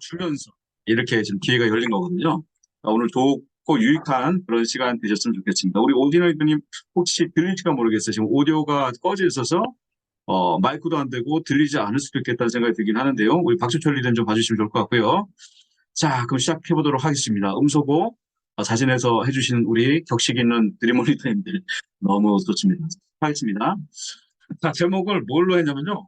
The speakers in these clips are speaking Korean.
주면서 이렇게 지금 기회가 열린 거거든요. 오늘 좋고 유익한 그런 시간 되셨으면 좋겠습니다. 우리 오디너님 혹시 들릴지가 모르겠어요. 지금 오디오가 꺼져 있어서 마이크도 안 되고 들리지 않을 수도 있겠다는 생각이 들긴 하는데요. 우리 박수철 리더님 좀 봐주시면 좋을 것 같고요. 자, 그럼 시작해 보도록 하겠습니다. 음소거 자진해서 해주시는 우리 격식 있는 드리머 리더님들 너무 좋습니다. 하겠습니다. 자, 제목을 뭘로 했냐면요.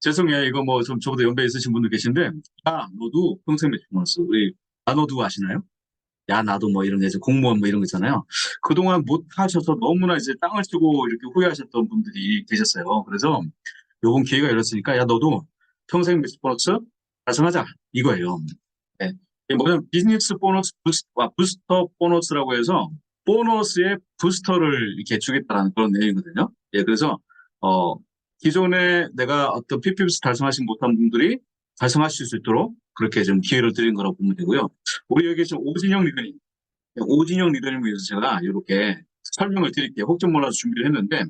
죄송해요. 이거 뭐 좀 저보다 연배 있으신 분들 계신데, 야, 너도 평생 매출 보너스. 우리, 너도 아시나요? 야, 나도 뭐 이런 게 이제 공무원 뭐 이런 거 있잖아요. 그동안 못 하셔서 너무나 이제 땅을 치고 이렇게 후회하셨던 분들이 계셨어요. 그래서 요번 기회가 열렸으니까, 야, 너도 평생 매출 보너스 달성하자. 이거예요. 네. 이게 뭐냐면 비즈니스 보너스 부스터 보너스라고 해서 보너스에 부스터를 이렇게 주겠다는 그런 내용이거든요. 예, 그래서, 어, 기존에 내가 어떤 PPBS 달성하지 못한 분들이 달성하실 수 있도록 그렇게 좀 기회를 드린 거라고 보면 되고요. 우리 여기 지금 오진영 리더님을 위해서 제가 이렇게 설명을 드릴게요. 혹 좀 몰라서 준비를 했는데,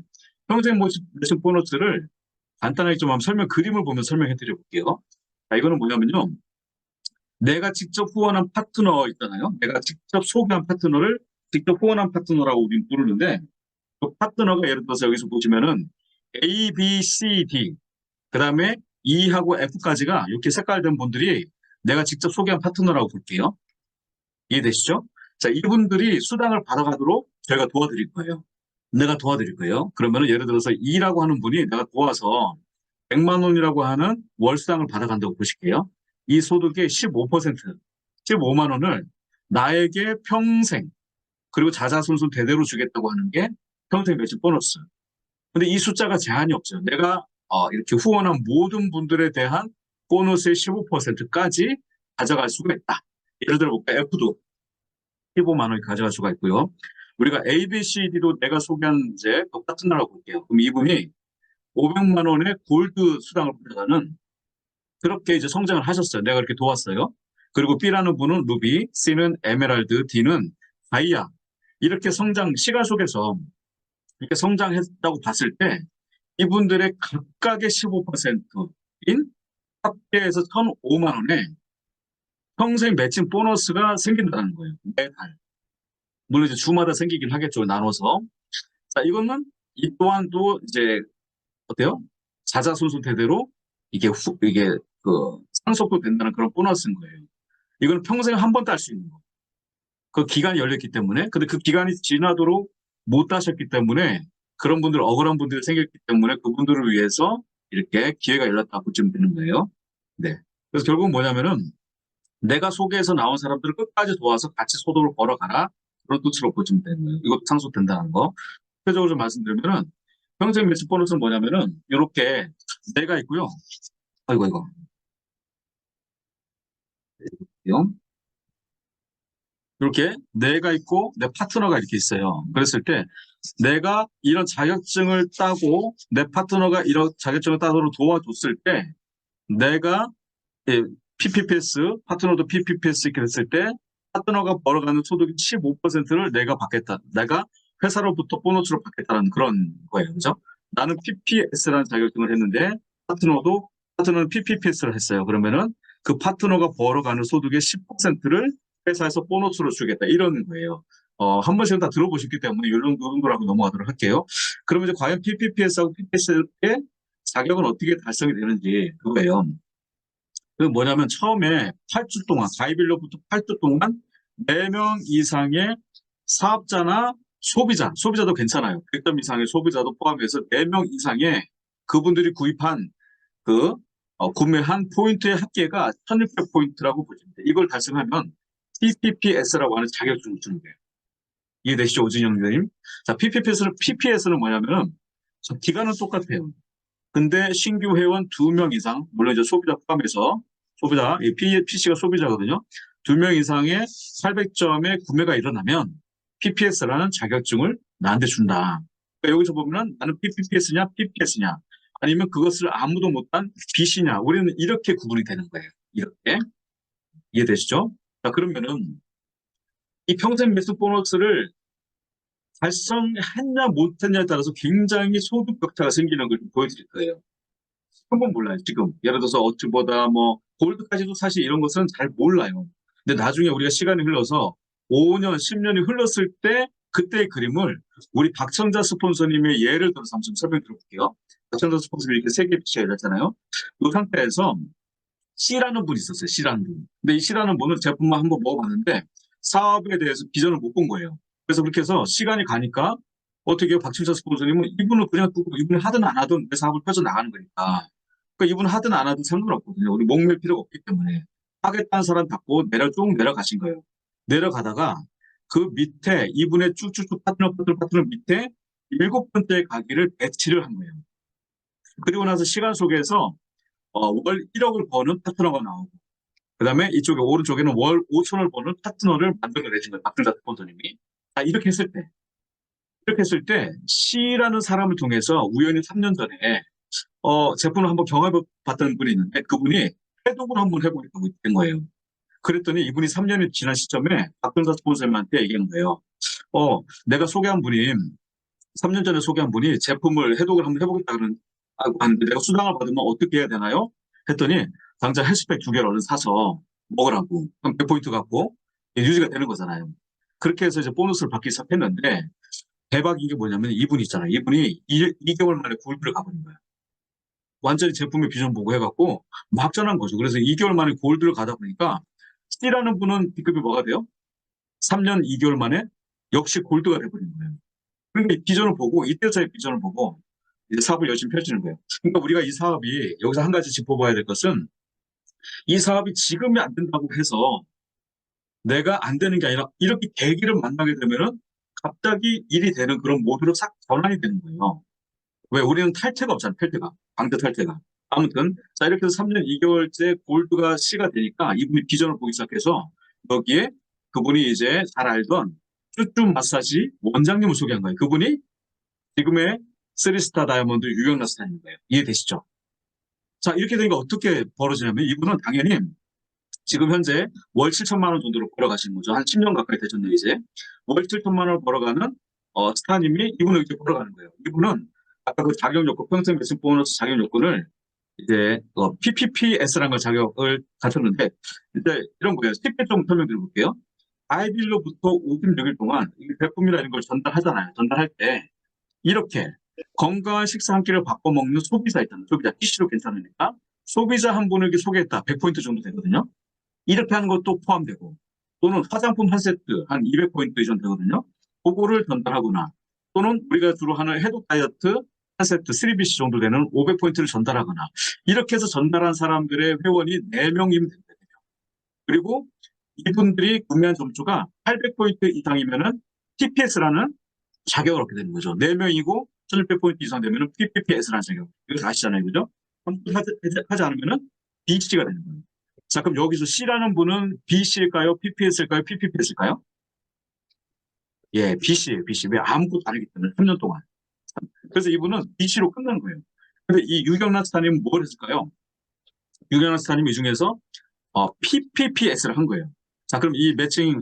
평생 모션 보너스를 간단하게 좀 한번 그림을 보면 설명해 드려 볼게요. 자, 이거는 뭐냐면요. 내가 직접 후원한 파트너 있잖아요. 내가 직접 소개한 파트너를 직접 후원한 파트너라고 우리는 부르는데, 그 파트너가 예를 들어서 여기서 보시면은 A, B, C, D, 그 다음에 E하고 F까지가 이렇게 색깔된 분들이 내가 직접 소개한 파트너라고 볼게요. 이해되시죠? 자, 이분들이 수당을 받아가도록 저희가 도와드릴 거예요. 내가 도와드릴 거예요. 그러면은 예를 들어서 E라고 하는 분이 내가 도와서 100만 원이라고 하는 월수당을 받아간다고 보실게요. 이 소득의 15%, 15만 원을 나에게 평생, 그리고 자자손손 대대로 주겠다고 하는 게 평생 매출 보너스. 근데 이 숫자가 제한이 없죠. 내가 이렇게 후원한 모든 분들에 대한 보너스의 15%까지 가져갈 수가 있다. 예를 들어 볼까? F도 15만 원이 가져갈 수가 있고요. 우리가 A, B, C, D도 내가 소개한 이제 똑같은 나라고 볼게요. 그럼 이분이 500만 원의 골드 수당을 받아가는 그렇게 이제 성장을 하셨어요. 내가 이렇게 도왔어요. 그리고 B라는 분은 루비, C는 에메랄드, D는 다이아. 이렇게 시간 속에서 이렇게 성장했다고 봤을 때 이분들의 각각의 15%인 합계해서 1,005만 원에 평생 매칭 보너스가 생긴다는 거예요. 매달. 물론 이제 주마다 생기긴 하겠죠. 나눠서. 자, 이거는 이 또한도 이제 어때요? 자자손손대대로 이게 상속도 된다는 그런 보너스인 거예요. 이건 평생 한 번 딸 수 있는 거. 그 기간이 열렸기 때문에. 근데 그 기간이 지나도록 못 따셨기 때문에 그런 분들, 억울한 분들이 생겼기 때문에 그분들을 위해서 이렇게 기회가 열렸다고 보시면 되는 거예요. 네. 그래서 결국은 뭐냐면은 내가 소개해서 나온 사람들을 끝까지 도와서 같이 소득을 벌어가라. 그런 뜻으로 보시면 되는 거예요. 이것도 상속된다는 거. 구체적으로 좀 말씀드리면은 평생 매출 보너스는 뭐냐면은 이렇게 내가 있고요. 아이고 이거. 이렇게 내가 있고 내 파트너가 이렇게 있어요. 그랬을 때 내가 이런 자격증을 따고 내 파트너가 이런 자격증을 따도록 도와줬을 때 내가 PPPS, 파트너도 PPPS 이렇게 됐을 때 파트너가 벌어가는 소득의 15%를 내가 받겠다. 내가 회사로부터 보너스로 받겠다는 그런 거예요. 그죠? 나는 PPS라는 자격증을 했는데 파트너는 PPPS를 했어요. 그러면은 그 파트너가 벌어가는 소득의 10%를 회사에서 보너스로 주겠다. 이런 거예요. 한 번씩은 다 들어보셨기 때문에 이 정도라고 넘어가도록 할게요. 그러면 이제 과연 PPPS하고 PPS의 자격은 어떻게 달성이 되는지 그거예요. 그 뭐냐면 처음에 8주 동안, 가입일로부터 8주 동안 4명 이상의 사업자나 소비자도 괜찮아요. 100점 이상의 소비자도 포함해서 4명 이상의 그분들이 구입한 구매한 포인트의 합계가 1600포인트라고 보시면 돼요. 이걸 달성하면 PPPS라고 하는 자격증을 주는 거예요. 이해되시죠, 오진영 위원님? 자, PPS는 뭐냐면은 기간은 똑같아요. 근데 신규 회원 2명 이상, 물론 이제 소비자 포함해서 PC가 소비자거든요. 2명 이상의 800점의 구매가 일어나면 PPS라는 자격증을 나한테 준다. 그러니까 여기서 보면 나는 PPPS냐, PPS냐, 아니면 그것을 아무도 못한 BC냐, 우리는 이렇게 구분이 되는 거예요. 이렇게. 이해되시죠? 자, 그러면은 이 평생 매수 보너스를 달성했냐 못했냐에 따라서 굉장히 소득 격차가 생기는 걸 좀 보여드릴 거예요. 지금은 몰라요, 지금. 예를 들어서 어츠보다 뭐, 골드까지도 사실 이런 것은 잘 몰라요. 근데 나중에 우리가 시간이 흘러서 5년, 10년이 흘렀을 때, 그때의 그림을 우리 박청자 스폰서님의 예를 들어서 한번 좀 설명 드려볼게요. 박청자 스폰서님이 이렇게 세개 비춰야 되잖아요. 이 상태에서 C라는 분이 있었어요, C라는 분. 근데 이 C라는 분은 제품만 한번 먹어봤는데, 사업에 대해서 비전을 못 본 거예요. 그래서 그렇게 해서 시간이 가니까, 어떻게 해요? 박청자 스폰서님은 이분은 그냥 두고 이분이 하든 안 하든 내 사업을 펴져나가는 거니까. 그러니까 이분 하든 안 하든 상관없거든요. 우리 목맬 필요가 없기 때문에. 하겠다는 사람 받고 쭉 내려가신 거예요. 내려가다가 그 밑에 이분의 쭉쭉쭉 파트너 밑에 7번째 가기를 배치를 한 거예요. 그리고 나서 시간 속에서 월 1억을 버는 파트너가 나오고 그다음에 이쪽에 오른쪽에는 월 5천을 버는 파트너를 만들어내신 거예요. 박준자 스폰서님이. 이렇게 했을 때 C라는 사람을 통해서 우연히 3년 전에 제품을 한번 경험해 봤던 분이 있는데 그분이 해독을 한번 해보겠다고 된 거예요. 그랬더니 이분이 3년이 지난 시점에 박근사 스폰서님한테 얘기한 거예요. 내가 소개한 분이 3년 전에 소개한 분이 제품을 해독을 한번 해보겠다 그러는 하는데 내가 수당을 받으면 어떻게 해야 되나요? 했더니 당장 헬스팩 2개를 얼른 사서 먹으라고. 그럼 100포인트 갖고 유지가 되는 거잖아요. 그렇게 해서 이제 보너스를 받기 시작했는데 대박인 게 뭐냐면 이분이 있잖아요. 이분이 2개월 만에 골드를 가버린 거예요. 완전히 제품의 비전 보고 해갖고 막 전한 거죠. 그래서 2개월 만에 골드를 가다 보니까 C라는 분은 B급이 뭐가 돼요? 3년 2개월 만에 역시 골드가 돼버린 거예요. 그러니까 이 비전을 보고 이때서의 비전을 보고 이제 사업을 열심히 펼치는 거예요. 그러니까 우리가 이 사업이 여기서 한 가지 짚어봐야 될 것은 이 사업이 지금이 안 된다고 해서 내가 안 되는 게 아니라 이렇게 계기를 만나게 되면은 갑자기 일이 되는 그런 모드로 싹 전환이 되는 거예요. 왜 우리는 탈퇴가 없잖아요. 탈퇴가. 강제 탈퇴가. 아무튼 자 이렇게 해서 3년 2개월째 골드가 C가 되니까 이분이 비전을 보기 시작해서 여기에 그분이 이제 잘 알던 쭈쭈 마사지 원장님을 소개한 거예요. 그분이 지금의 3스타 다이아몬드 유경라스타인 거예요. 이해되시죠? 자 이렇게 되니까 어떻게 벌어지냐면 이분은 당연히 지금 현재 월 7천만 원 정도로 벌어가시는 거죠. 한 10년 가까이 되셨네요, 이제. 월 7천만 원을 벌어가는 스타님이 이분을 이렇게 벌어가는 거예요. 이분은 아까 그 자격 요건, 평생 매칭 보너스 자격 요건을 이제 PPPS라는 걸 자격을 갖췄는데 이제 이런 거예요. 쉽게 좀 설명드려볼게요. 아이빌로부터 56일 동안 제품이라는 걸 전달하잖아요. 전달할 때 이렇게 건강한 식사 한 끼를 바꿔 먹는 소비자 있잖아요. 소비자 PC로 괜찮으니까 소비자 한 분에게 소개했다. 100포인트 정도 되거든요. 이렇게 하는 것도 포함되고 또는 화장품 한 세트 한 200포인트 이상 되거든요. 그거를 전달하거나 또는 우리가 주로 하는 해독 다이어트 한 세트 3BC 정도 되는 500포인트를 전달하거나 이렇게 해서 전달한 사람들의 회원이 4명이면 됩니다. 그리고 이분들이 구매한 점수가 800포인트 이상이면은 TPS라는 자격을 얻게 되는 거죠. 4명이고 1600포인트 이상 되면은 PPPS라는 자격. 이거 아시잖아요. 그죠? 하지 않으면은 BC가 되는 거예요. 자, 그럼 여기서 C라는 분은 BC일까요? PPS일까요? PPPS일까요? 예, BC예요, BC. 왜? 아무것도 안 하기 때문에 3년 동안. 그래서 이분은 BC로 끝난 거예요. 근데 이 유경란 스타님은 뭘 했을까요? 유경란 스타님 이 중에서 PPPS를 한 거예요. 자, 그럼 이 매칭,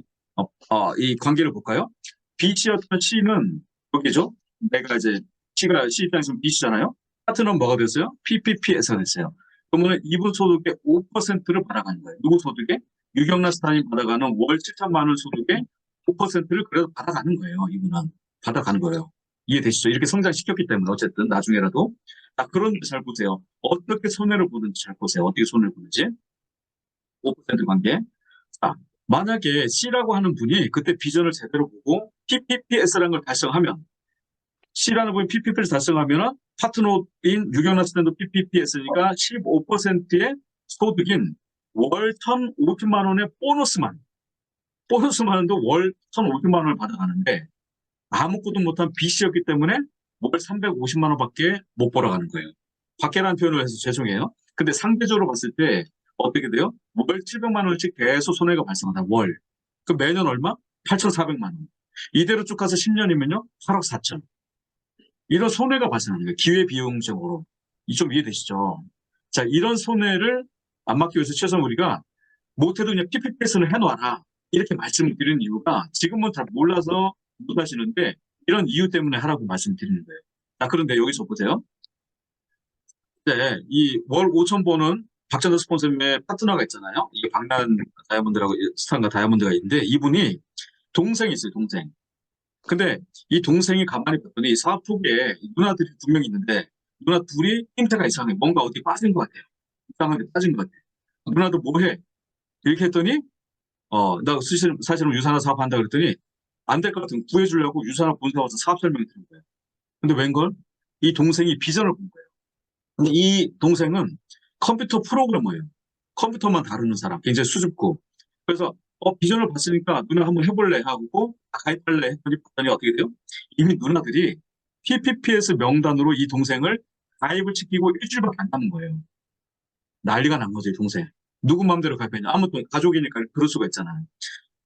이 관계를 볼까요? BC였던 C는 여기죠? 내가 이제 C가 C 입장에서 BC잖아요? 파트너는 뭐가 됐어요? PPPS가 됐어요. 그러면 이분 소득의 5%를 받아가는 거예요. 누구 소득에? 유경란 스타님 받아가는 월 7천만 원 소득의 5%를 그래도 받아가는 거예요. 이분은. 받아가는 거예요. 이해되시죠? 이렇게 성장시켰기 때문에 어쨌든 나중에라도. 자, 그런데 잘 보세요. 어떻게 손해를 보는지 잘 보세요. 어떻게 손해를 보는지. 5% 관계. 자, 만약에 C라고 하는 분이 그때 비전을 제대로 보고 PPPS라는 걸 달성하면 C라는 분이 PPP를 달성하면 파트너인 유경란 스탠드 PPPS니까 15%의 소득인 월 1,050만 원의 보너스만도 월 1,050만 원을 받아가는데 아무것도 못한 BC였기 때문에 월 350만 원밖에 못 벌어가는 거예요. 밖에라는 표현을 해서 죄송해요. 근데 상대적으로 봤을 때 어떻게 돼요? 월 700만 원씩 계속 손해가 발생한다. 월. 그 매년 얼마? 8,400만 원. 이대로 쭉 가서 10년이면요. 8억 4천. 이런 손해가 발생하는 거예요. 기회비용적으로. 이 좀 이해되시죠? 자, 이런 손해를 안 막기 위해서 최소한 우리가 못해도 그냥 PPPS는 해놔라. 이렇게 말씀을 드리는 이유가 지금은 잘 몰라서 못 하시는데 이런 이유 때문에 하라고 말씀드리는 거예요. 자, 그런데 여기서 보세요. 이제 이 월 5천 번은 박찬호 스폰서님의 파트너가 있잖아요. 이게 박난 다이아몬드라고 스탄과 다이아몬드가 있는데 이분이 동생이 있어요, 동생. 근데 이 동생이 가만히 봤더니 사업 초기에 누나들이 두 명 있는데 누나 둘이 힌트가 이상해. 뭔가 어디 빠진 것 같아요. 이상하게 빠진 것 같아요. 누나도 뭐 해? 이렇게 했더니 나 사실은 유산화 사업한다 그랬더니 안 될 것 같으면 구해주려고 유산화 본사 와서 사업 설명을 드린 거예요. 근데 웬걸? 이 동생이 비전을 본 거예요. 근데 이 동생은 컴퓨터 프로그래머예요. 컴퓨터만 다루는 사람, 굉장히 수줍고. 그래서 비전을 봤으니까 누나 한번 해볼래 하고 가입할래 했더니 어떻게 돼요? 이미 누나들이 PPPS 명단으로 이 동생을 가입을 시키고 일주일밖에 안 남은 거예요. 난리가 난 거죠, 이 동생. 누구 마음대로 가입했냐. 아무튼 가족이니까 그럴 수가 있잖아요.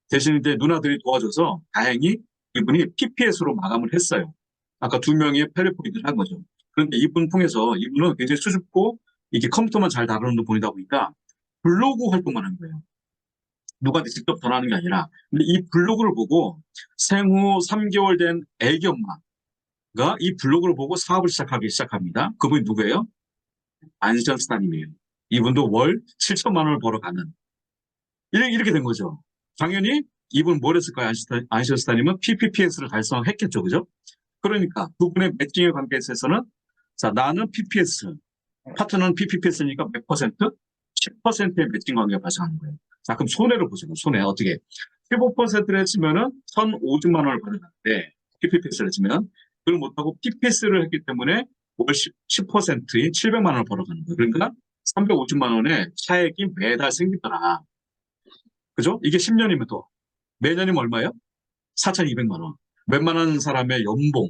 대신 이제 누나들이 도와줘서 다행히 이분이 PPS로 마감을 했어요. 아까 두 명의 패러포인트를 한 거죠. 그런데 이분 통해서 이분은 굉장히 수줍고 이게 컴퓨터만 잘 다루는 분이다 보니까 블로그 활동만 한 거예요. 누구한테 직접 전하는 게 아니라. 근데 이 블로그를 보고 생후 3개월 된 애기 엄마가 이 블로그를 보고 사업을 시작하기 시작합니다. 그분이 누구예요? 안션스타님이에요. 이분도 월 7천만 원을 벌어가는. 이렇게 된 거죠. 당연히 이분 뭘 했을까요? 안션스타님은 PPPS를 달성했겠죠. 그죠? 그러니까 두 분의 매칭의 관계에 있어서는 자, 나는 PPS, 파트너는 PPPS니까 몇 퍼센트? 10%의 매칭 관계가 발생하는 거예요. 자, 그럼 손해를 보세요. 손해 어떻게? 15%를 했으면은 1,050만 원을 받았는데 PPPS를 했으면 그걸 못하고 PPS를 했기 때문에 월 10%인 700만 원을 벌어가는 거예요. 그러니까 350만 원의 차액이 매달 생기더라. 그죠? 이게 10년이면 또 매년이면 얼마예요? 4,200만 원. 웬만한 사람의 연봉,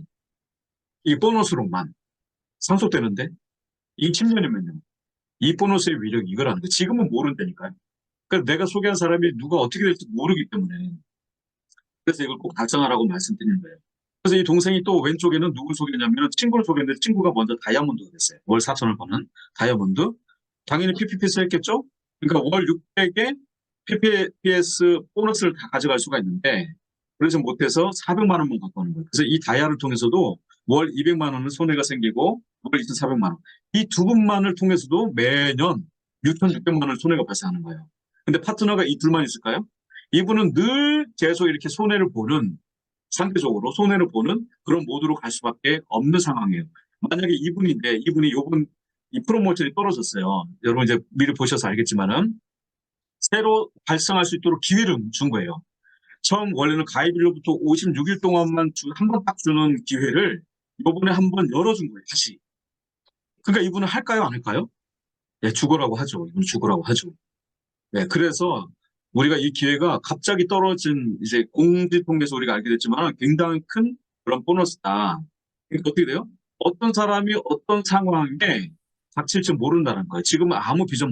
이 보너스로만 상속되는데 이 10년이면요. 이 보너스의 위력이 이거라는 거. 지금은 모른다니까요. 그러니까 내가 소개한 사람이 누가 어떻게 될지 모르기 때문에 그래서 이걸 꼭 달성하라고 말씀드리는 거예요. 그래서 이 동생이 또 왼쪽에는 누굴 소개했냐면 친구를 소개했는데 친구가 먼저 다이아몬드가 됐어요. 월 4천을 버는 다이아몬드. 당연히 PPPS 했겠죠? 그러니까 월 600에 PPPS 보너스를 다 가져갈 수가 있는데 그래서 못해서 400만 원만 갖고 오는 거예요. 그래서 이 다이아를 통해서도 월 200만 원은 손해가 생기고 월 2,400만 원. 이 두 분만을 통해서도 매년 6,600만 원 손해가 발생하는 거예요. 근데 파트너가 이 둘만 있을까요? 이분은 늘 계속 이렇게 손해를 보는 상대적으로 손해를 보는 그런 모드로 갈 수밖에 없는 상황이에요. 만약에 이분인데 이분이 요번 이 프로모션이 떨어졌어요. 여러분 이제 미리 보셔서 알겠지만은 새로 발생할 수 있도록 기회를 준 거예요. 처음 원래는 가입일로부터 56일 동안만 한 번 딱 주는 기회를 이번에 한 번 열어준 거예요. 다시. 그러니까 이분은 할까요? 안 할까요? 예, 죽으라고 하죠. 이분 죽으라고 하죠. 네, 그래서 우리가 이 기회가 갑자기 떨어진 이제 공지 통해서 우리가 알게 됐지만 굉장히 큰 그런 보너스다. 그러니까 어떻게 돼요? 어떤 사람이 어떤 상황에 닥칠지 모른다는 거예요. 지금은 아무 비전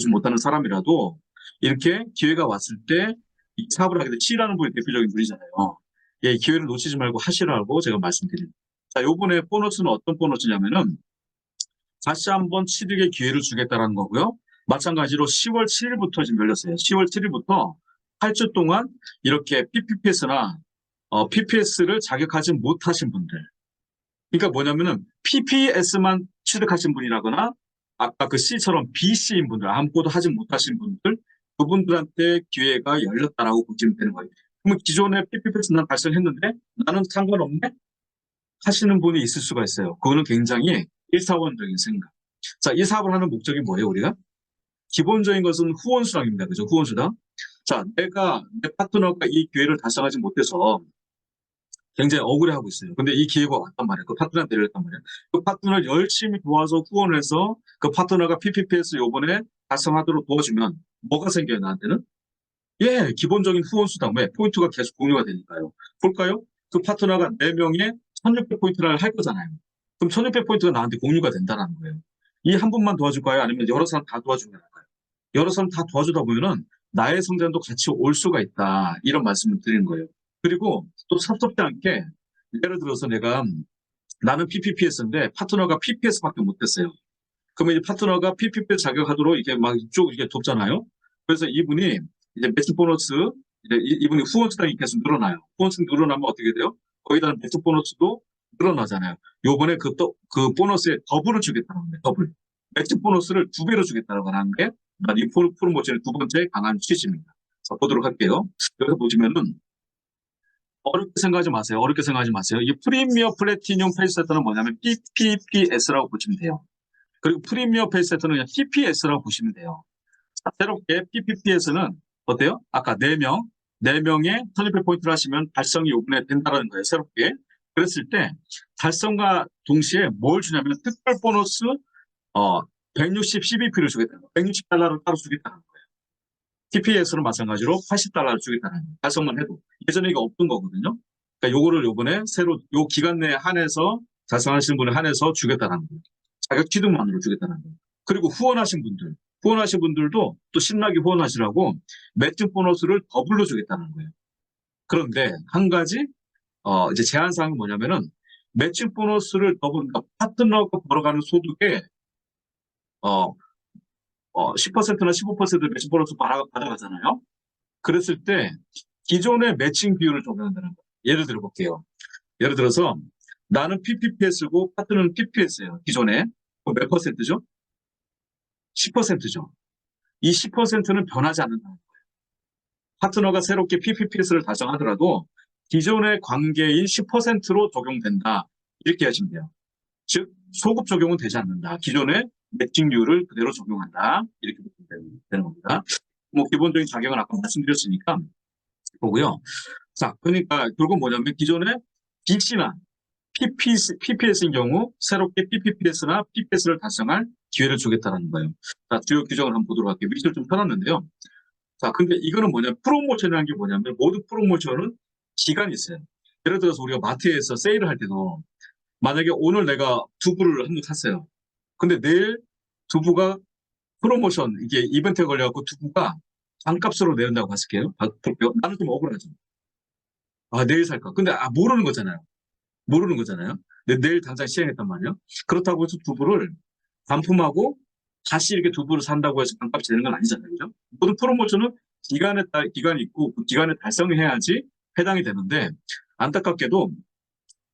못하는 사람이라도 이렇게 기회가 왔을 때 이 사업을 하게 돼. C라는 분이 대표적인 분이잖아요. 예, 기회를 놓치지 말고 하시라고 제가 말씀드립니다. 자, 요번에 보너스는 어떤 보너스냐면은 다시 한번 취득의 기회를 주겠다는 거고요. 마찬가지로 10월 7일부터 지금 열렸어요. 10월 7일부터 8주 동안 이렇게 PPPS나 PPS를 자격하지 못하신 분들. 그러니까 뭐냐면은 PPS만 취득하신 분이라거나 아까 그 C처럼 BC인 분들, 아무것도 하지 못하신 분들, 그분들한테 기회가 열렸다라고 보시면 되는 거예요. 그러면 기존에 PPPS 난 달성했는데 나는 상관없네? 하시는 분이 있을 수가 있어요. 그거는 굉장히 일사원적인 생각. 자, 이 사업을 하는 목적이 뭐예요, 우리가? 기본적인 것은 후원수당입니다. 그죠? 후원수당. 자, 내 파트너가 이 기회를 달성하지 못해서 굉장히 억울해하고 있어요. 근데 이 기회가 왔단 말이에요. 그 파트너한테 열렸단 말이에요. 그 파트너를 열심히 도와서 후원을 해서 그 파트너가 PPPS 요번에 달성하도록 도와주면 뭐가 생겨요, 나한테는? 예, 기본적인 후원수당. 왜? 포인트가 계속 공유가 되니까요. 볼까요? 그 파트너가 4명에 1,600포인트를 할 거잖아요. 그럼 1,600포인트가 나한테 공유가 된다는 거예요. 이 한 분만 도와줄까요? 아니면 여러 사람 다 도와주는 게 나을까요? 여러 사람 다 도와주다 보면은 나의 성장도 같이 올 수가 있다. 이런 말씀을 드리는 거예요. 그리고 또 섭섭지 않게 예를 들어서 나는 PPPS인데 파트너가 PPS밖에 못했어요. 그러면 이제 파트너가 PPP 자격하도록 이게 막 쭉 이게 돕잖아요. 그래서 이분이 이제 매출 보너스, 이제 이분이 후원수당이 계속 늘어나요. 후원수당 늘어나면 어떻게 돼요? 거기다 매출 보너스도 늘어나잖아요. 요번에 그 보너스에 더블을 주겠다는 거예요. 더블. 매칭 보너스를 2배로 주겠다고 하는 게 이 프로모션의 두 번째 강한 취지입니다. 자, 보도록 할게요. 여기서 보시면은 어렵게 생각하지 마세요. 어렵게 생각하지 마세요. 이 프리미어 플래티늄 페이스 세터는 뭐냐면 PPPS라고 보시면 돼요. 그리고 프리미어 페이스 세터는 그냥 PPS라고 보시면 돼요. 자, 새롭게 PPPS는 어때요? 아까 4명의 1200포인트를 하시면 달성이 요번에 된다는 거예요. 새롭게. 그랬을 때 달성과 동시에 뭘 주냐면 특별 보너스 160 CBP를 주겠다는 거예요. 160달러를 따로 주겠다는 거예요. TPS는 마찬가지로 80달러를 주겠다는 거예요. 달성만 해도. 예전에 이게 없던 거거든요. 그러니까 요거를 요번에 새로 요 기간 내에 한해서 달성하시는 분에 한해서 주겠다는 거예요. 자격 취득만으로 주겠다는 거예요. 그리고 후원하신 분들도 또 신나게 후원하시라고 매칭 보너스를 더블로 주겠다는 거예요. 그런데 한 가지 이제 제한 사항이 뭐냐면은 매칭 보너스를 더블, 그러니까 파트너가 벌어가는 소득에 10%나 15% 매칭 보너스 받아가잖아요. 그랬을 때 기존의 매칭 비율을 적용한다는 거예요. 예를 들어 볼게요. 예를 들어서 나는 PPPS고 파트너는 PPS예요. 기존에. 몇 퍼센트죠? 10%죠. 이 10%는 변하지 않는다는 거예요. 파트너가 새롭게 PPPS를 달성하더라도 기존의 관계인 10%로 적용된다. 이렇게 하시면 돼요. 즉 소급 적용은 되지 않는다. 기존의 매칭률을 그대로 적용한다. 이렇게 보시면 되는 겁니다. 뭐 기본적인 자격은 아까 말씀드렸으니까 보고요. 자, 그러니까 결국 뭐냐면 기존의 BC나 PPS인 경우 새롭게 PPPS나 PPS를 달성할 기회를 주겠다는 거예요. 자, 주요 규정을 한번 보도록 할게요. 밑을 좀 펴놨는데요. 자, 근데 이거는 프로모션이라는 게 뭐냐면 모든 프로모션은 기간이 있어요. 예를 들어서 우리가 마트에서 세일을 할 때도 만약에 오늘 내가 두부를 한 번 샀어요. 근데 내일 두부가 프로모션, 이게 이벤트에 걸려갖고 두부가 반값으로 내린다고 봤을게요. 볼게요. 나는 좀 억울하죠. 아, 내일 살까? 근데 모르는 거잖아요. 모르는 거잖아요. 근데 내일 당장 시행했단 말이에요. 그렇다고 해서 두부를 반품하고 다시 이렇게 두부를 산다고 해서 반값이 되는 건 아니잖아요. 그죠? 모든 프로모션은 기간이 있고 그 기간에 달성해야지 해당이 되는데 안타깝게도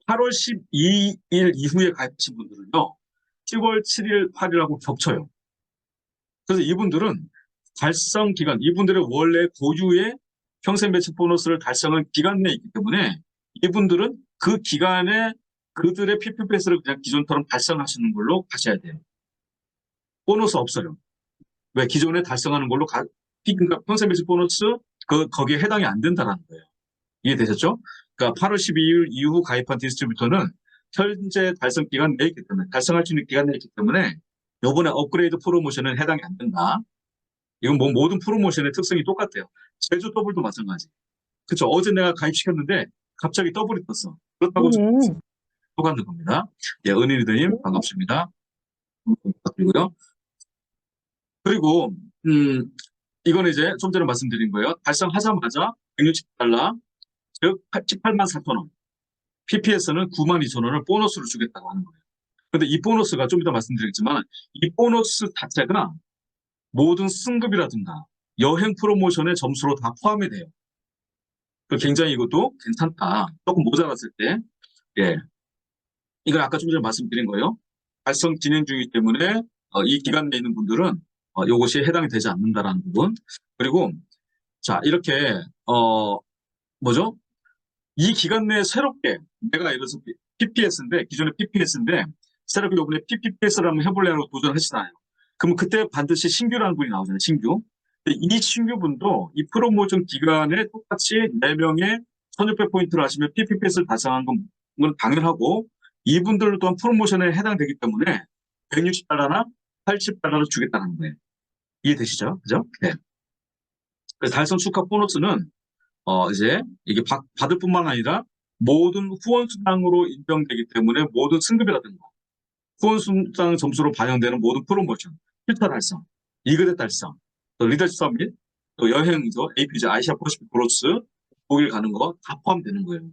8월 12일 이후에 가입하신 분들은요. 10월 7일, 8일하고 겹쳐요. 그래서 이분들은 달성 기간, 이분들의 원래 고유의 평생 매칭 보너스를 달성한 기간 내에 있기 때문에 이분들은 그 기간에 그들의 PPPS를 그냥 기존처럼 달성하시는 걸로 가셔야 돼요. 보너스 없어요. 왜? 기존에 달성하는 걸로 그러니까 평생 매칭 보너스 거기에 해당이 안 된다는 거예요. 이해되셨죠? 그러니까 8월 12일 이후 가입한 디스트리뷰터는 현재 달성 기간 내에 있기 때문에 달성할 수 있는 기간 내에 있기 때문에 요번에 업그레이드 프로모션은 해당이 안 된다. 이건 뭐 모든 프로모션의 특성이 똑같아요. 제주 더블도 마찬가지. 그쵸? 어제 내가 가입시켰는데 갑자기 더블이 떴어. 그렇다고 똑같은 겁니다. 예, 은희리더님 반갑습니다. 부탁드리고요. 그리고 이거는 이제 좀 전에 말씀드린 거예요. 달성하자마자 160달러, 즉 18만 4천 원. PPS는 9만 2천 원을 보너스로 주겠다고 하는 거예요. 근데 이 보너스가 좀 이따 말씀드리겠지만 이 보너스 자체가 모든 승급이라든가 여행 프로모션의 점수로 다 포함이 돼요. 굉장히 이것도 괜찮다. 조금 모자랐을 때. 예. 이건 아까 좀 전에 말씀드린 거예요. 달성 진행 중이기 때문에 이 기간 내에 있는 분들은 이것이 해당이 되지 않는다라는 부분. 그리고 자 이렇게 뭐죠? 이 기간 내에 새롭게 내가 예를 들어서 PPS인데 기존의 PPS인데 새롭게 이번에 PPPS를 한번 해보려고 도전하시잖아요. 그럼 그때 반드시 신규라는 분이 나오잖아요. 신규. 근데 이 신규분도 이 프로모션 기간에 똑같이 4명의 1600포인트를 하시면 PPPS를 달성한 건 당연하고 이분들 또한 프로모션에 해당되기 때문에 160달러나 80달러를 주겠다는 거예요. 이해되시죠? 그죠? 네. 그래서 달성 축하 보너스는 이제 이게 받을 뿐만 아니라 모든 후원 수당으로 인정되기 때문에 모든 승급이라든가 후원 수당 점수로 반영되는 모든 프로모션, 필터 달성, 2그대 달성, 또 리더십 서밋, 또 여행죠, APJ, 아시아 퍼시픽 브로스, 독일 가는 거 다 포함되는 거예요.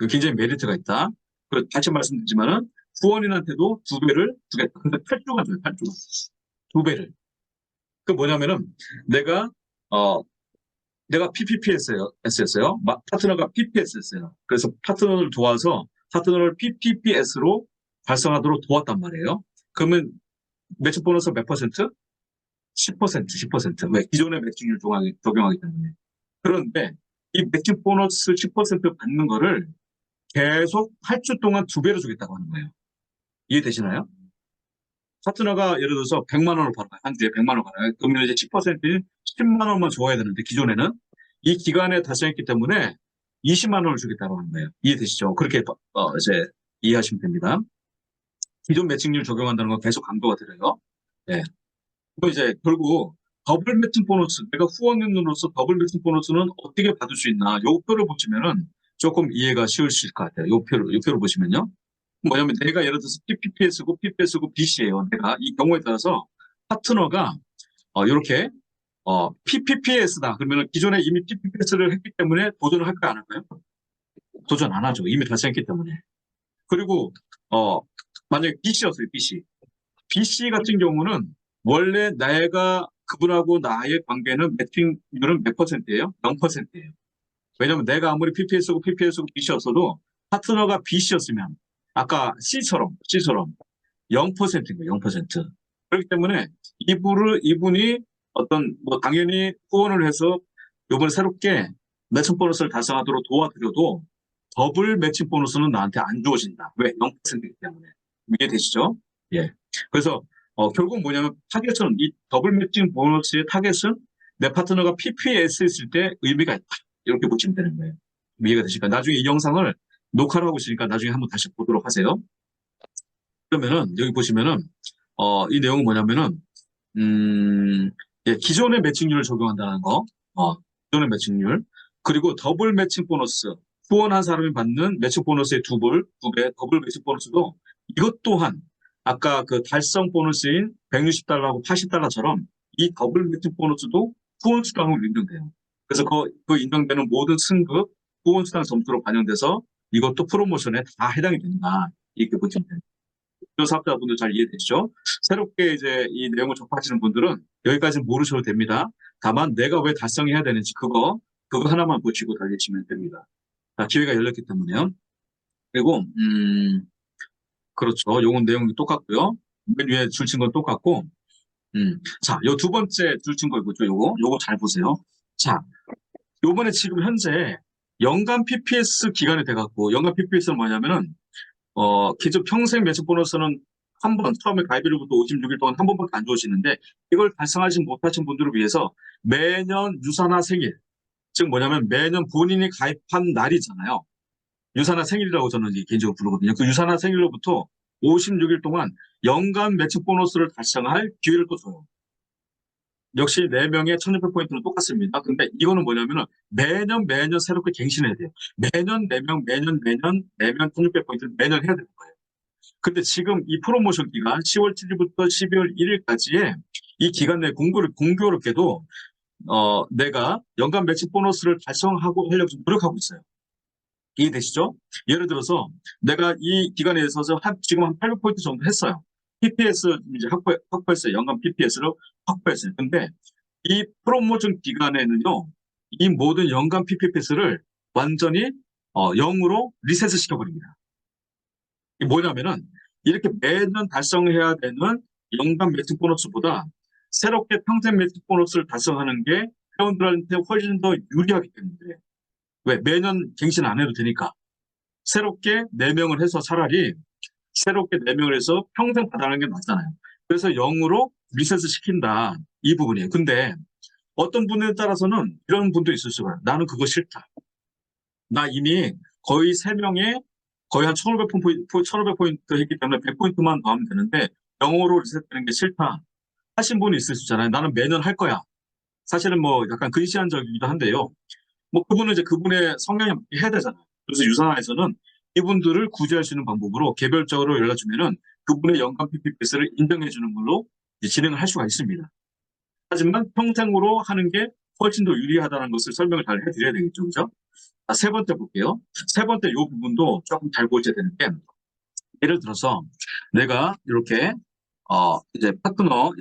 굉장히 메리트가 있다. 그리고 다시 말씀드리지만은 후원인한테도 2배를 주겠다. 근데 8주가 줘요, 8주가. 2배를. 그 뭐냐면은 내가 PPPS였어요. 파트너가 PPS였어요. 그래서 파트너를 도와서 파트너를 PPPS로 발성하도록 도왔단 말이에요. 그러면 매칭 보너스 몇 퍼센트? 10%, 10%. 왜? 기존의 매칭률 적용하기 때문에. 그런데 이 매칭 보너스 10% 받는 거를 계속 8주 동안 2배로 주겠다고 하는 거예요. 이해되시나요? 파트너가 예를 들어서 100만 원을 벌어요. 한 주에 100만 원 벌어요. 그러면 이제 10%인 10만 원만 줘야 되는데 기존에는 이 기간에 달성했기 때문에 20만 원을 주겠다고 하는 거예요. 이해되시죠? 그렇게 이제 이해하시면 됩니다. 기존 매칭률 적용한다는 건 계속 강도가 들어요. 네. 그리고 이제 결국 더블 매칭 보너스, 내가 후원인으로서 더블 매칭 보너스는 어떻게 받을 수 있나? 요 표를 보시면은 조금 이해가 쉬우실 것 같아요. 요 표를 보시면요. 뭐냐면 내가 예를 들어서 PPPS고 PPS고 BC예요. 내가 이 경우에 따라서 파트너가 이렇게 PPPS다. 그러면 기존에 이미 PPPS를 했기 때문에 도전을 할까요? 안 할까요? 도전 안 하죠. 이미 달성했기 때문에. 그리고 만약에 BC였어요. BC. BC 같은 경우는 원래 내가 그분하고 나의 관계는 매칭률은 몇 퍼센트예요? 0%예요. 왜냐면 내가 아무리 PPS고 BC였어도 파트너가 BC였으면 아까 C처럼 0%인 거예요. 0%. 그렇기 때문에 이분이 어떤 뭐 당연히 후원을 해서 이번에 새롭게 매칭 보너스를 달성하도록 도와드려도 더블 매칭 보너스는 나한테 안 주어진다. 왜? 0%이기 때문에. 이해되시죠? 예. 그래서 결국 뭐냐면 타겟은 이 더블 매칭 보너스의 타겟은 내 파트너가 PPS 했을 때 의미가 있다. 이렇게 보시면 되는 거예요. 이해가 되실까요? 나중에 이 영상을 녹화를 하고 있으니까 나중에 한번 다시 보도록 하세요. 그러면은 여기 보시면은 이 내용은 뭐냐면은 예, 기존의 매칭률을 적용한다는 거, 기존의 매칭률, 그리고 더블 매칭 보너스, 후원한 사람이 받는 매칭 보너스의 두 배, 더블 매칭 보너스도 이것 또한 아까 그 달성 보너스인 160달러하고 80달러처럼 이 더블 매칭 보너스도 후원 수당으로 인정돼요. 그래서 그 인정되는 모든 승급, 후원 수당 점수로 반영돼서 이것도 프로모션에 다 해당이 된다. 이렇게 보시면 됩니다. 사업자분들 잘 이해되시죠? 새롭게 이제 이 내용을 접하시는 분들은 여기까지 모르셔도 됩니다. 다만 내가 왜 달성해야 되는지 그거 하나만 보시고 달리시면 됩니다. 자, 기회가 열렸기 때문에요. 그리고 그렇죠. 요건 내용이 똑같고요. 맨 위에 줄친 건 똑같고 자, 요 두 번째 줄친 거 있죠. 요거 잘 보세요. 자, 요번에 지금 현재 연간 PPS 기간이 돼갖고 연간 PPS는 뭐냐면은 기존 평생 매직 보너스는 한 번, 처음에 가입일부터 56일 동안 한 번밖에 안 주어지는데 이걸 달성하지 못하신 분들을 위해서 매년 유사나 생일, 즉 뭐냐면 매년 본인이 가입한 날이잖아요. 유사나 생일이라고 저는 개인적으로 부르거든요. 그 유사나 생일로부터 56일 동안 연간 매직 보너스를 달성할 기회를 또 줘요. 역시 4명의 1600포인트는 똑같습니다. 근데 이거는 뭐냐면은 매년 새롭게 갱신해야 돼요. 매년 4명, 매년 1600포인트를 매년 해야 되는 거예요. 근데 지금 이 프로모션 기간 10월 7일부터 12월 1일까지의 이 기간 내에 공교롭게도 내가 연간 매칭 보너스를 달성하고 하려고 노력하고 있어요. 이해되시죠? 예를 들어서 내가 이 기간에 있어서 지금 한 800포인트 정도 했어요. PPS 이제 확보했어요. 연간 PPS를 확보했어요. 근데 이 프로모션 기간에는요, 이 모든 연간 PPS를 완전히 0으로 리셋을 시켜버립니다. 이게 뭐냐면은 이렇게 매년 달성해야 되는 연간 매칭 보너스보다 새롭게 평생 매칭 보너스를 달성하는 게 회원들한테 훨씬 더 유리하기 때문에 왜 매년 갱신 안 해도 되니까 새롭게 4명을 해서 차라리 새롭게 4명을 해서 평생 받아가는 게 낫잖아요. 그래서 0으로 리셋을 시킨다. 이 부분이에요. 근데 어떤 분에 따라서는 이런 분도 있을 수가 있어요. 나는 그거 싫다. 나 이미 거의 3명에 거의 한 1500포인트 했기 때문에 100포인트만 더 하면 되는데 0으로 리셋되는 게 싫다 하신 분이 있을 수 있잖아요. 나는 매년 할 거야. 사실은 뭐 약간 근시안적이기도 한데요. 뭐 그분은 이제 그분의 성향에 맞게 해야 되잖아요. 그래서 유산화에서는 이분들을 구제할 수 있는 방법으로 개별적으로 연락주면은 그분의 연간 PPS를 인정해 주는 걸로 진행을 할 수가 있습니다. 하지만 평생으로 하는 게 훨씬 더 유리하다는 것을 설명을 잘 해드려야 되겠죠. 그죠? 자, 세 번째 볼게요. 세 번째 이 부분도 조금 잘 보셔야 되는 게 예를 들어서 내가 이렇게 이제 파트너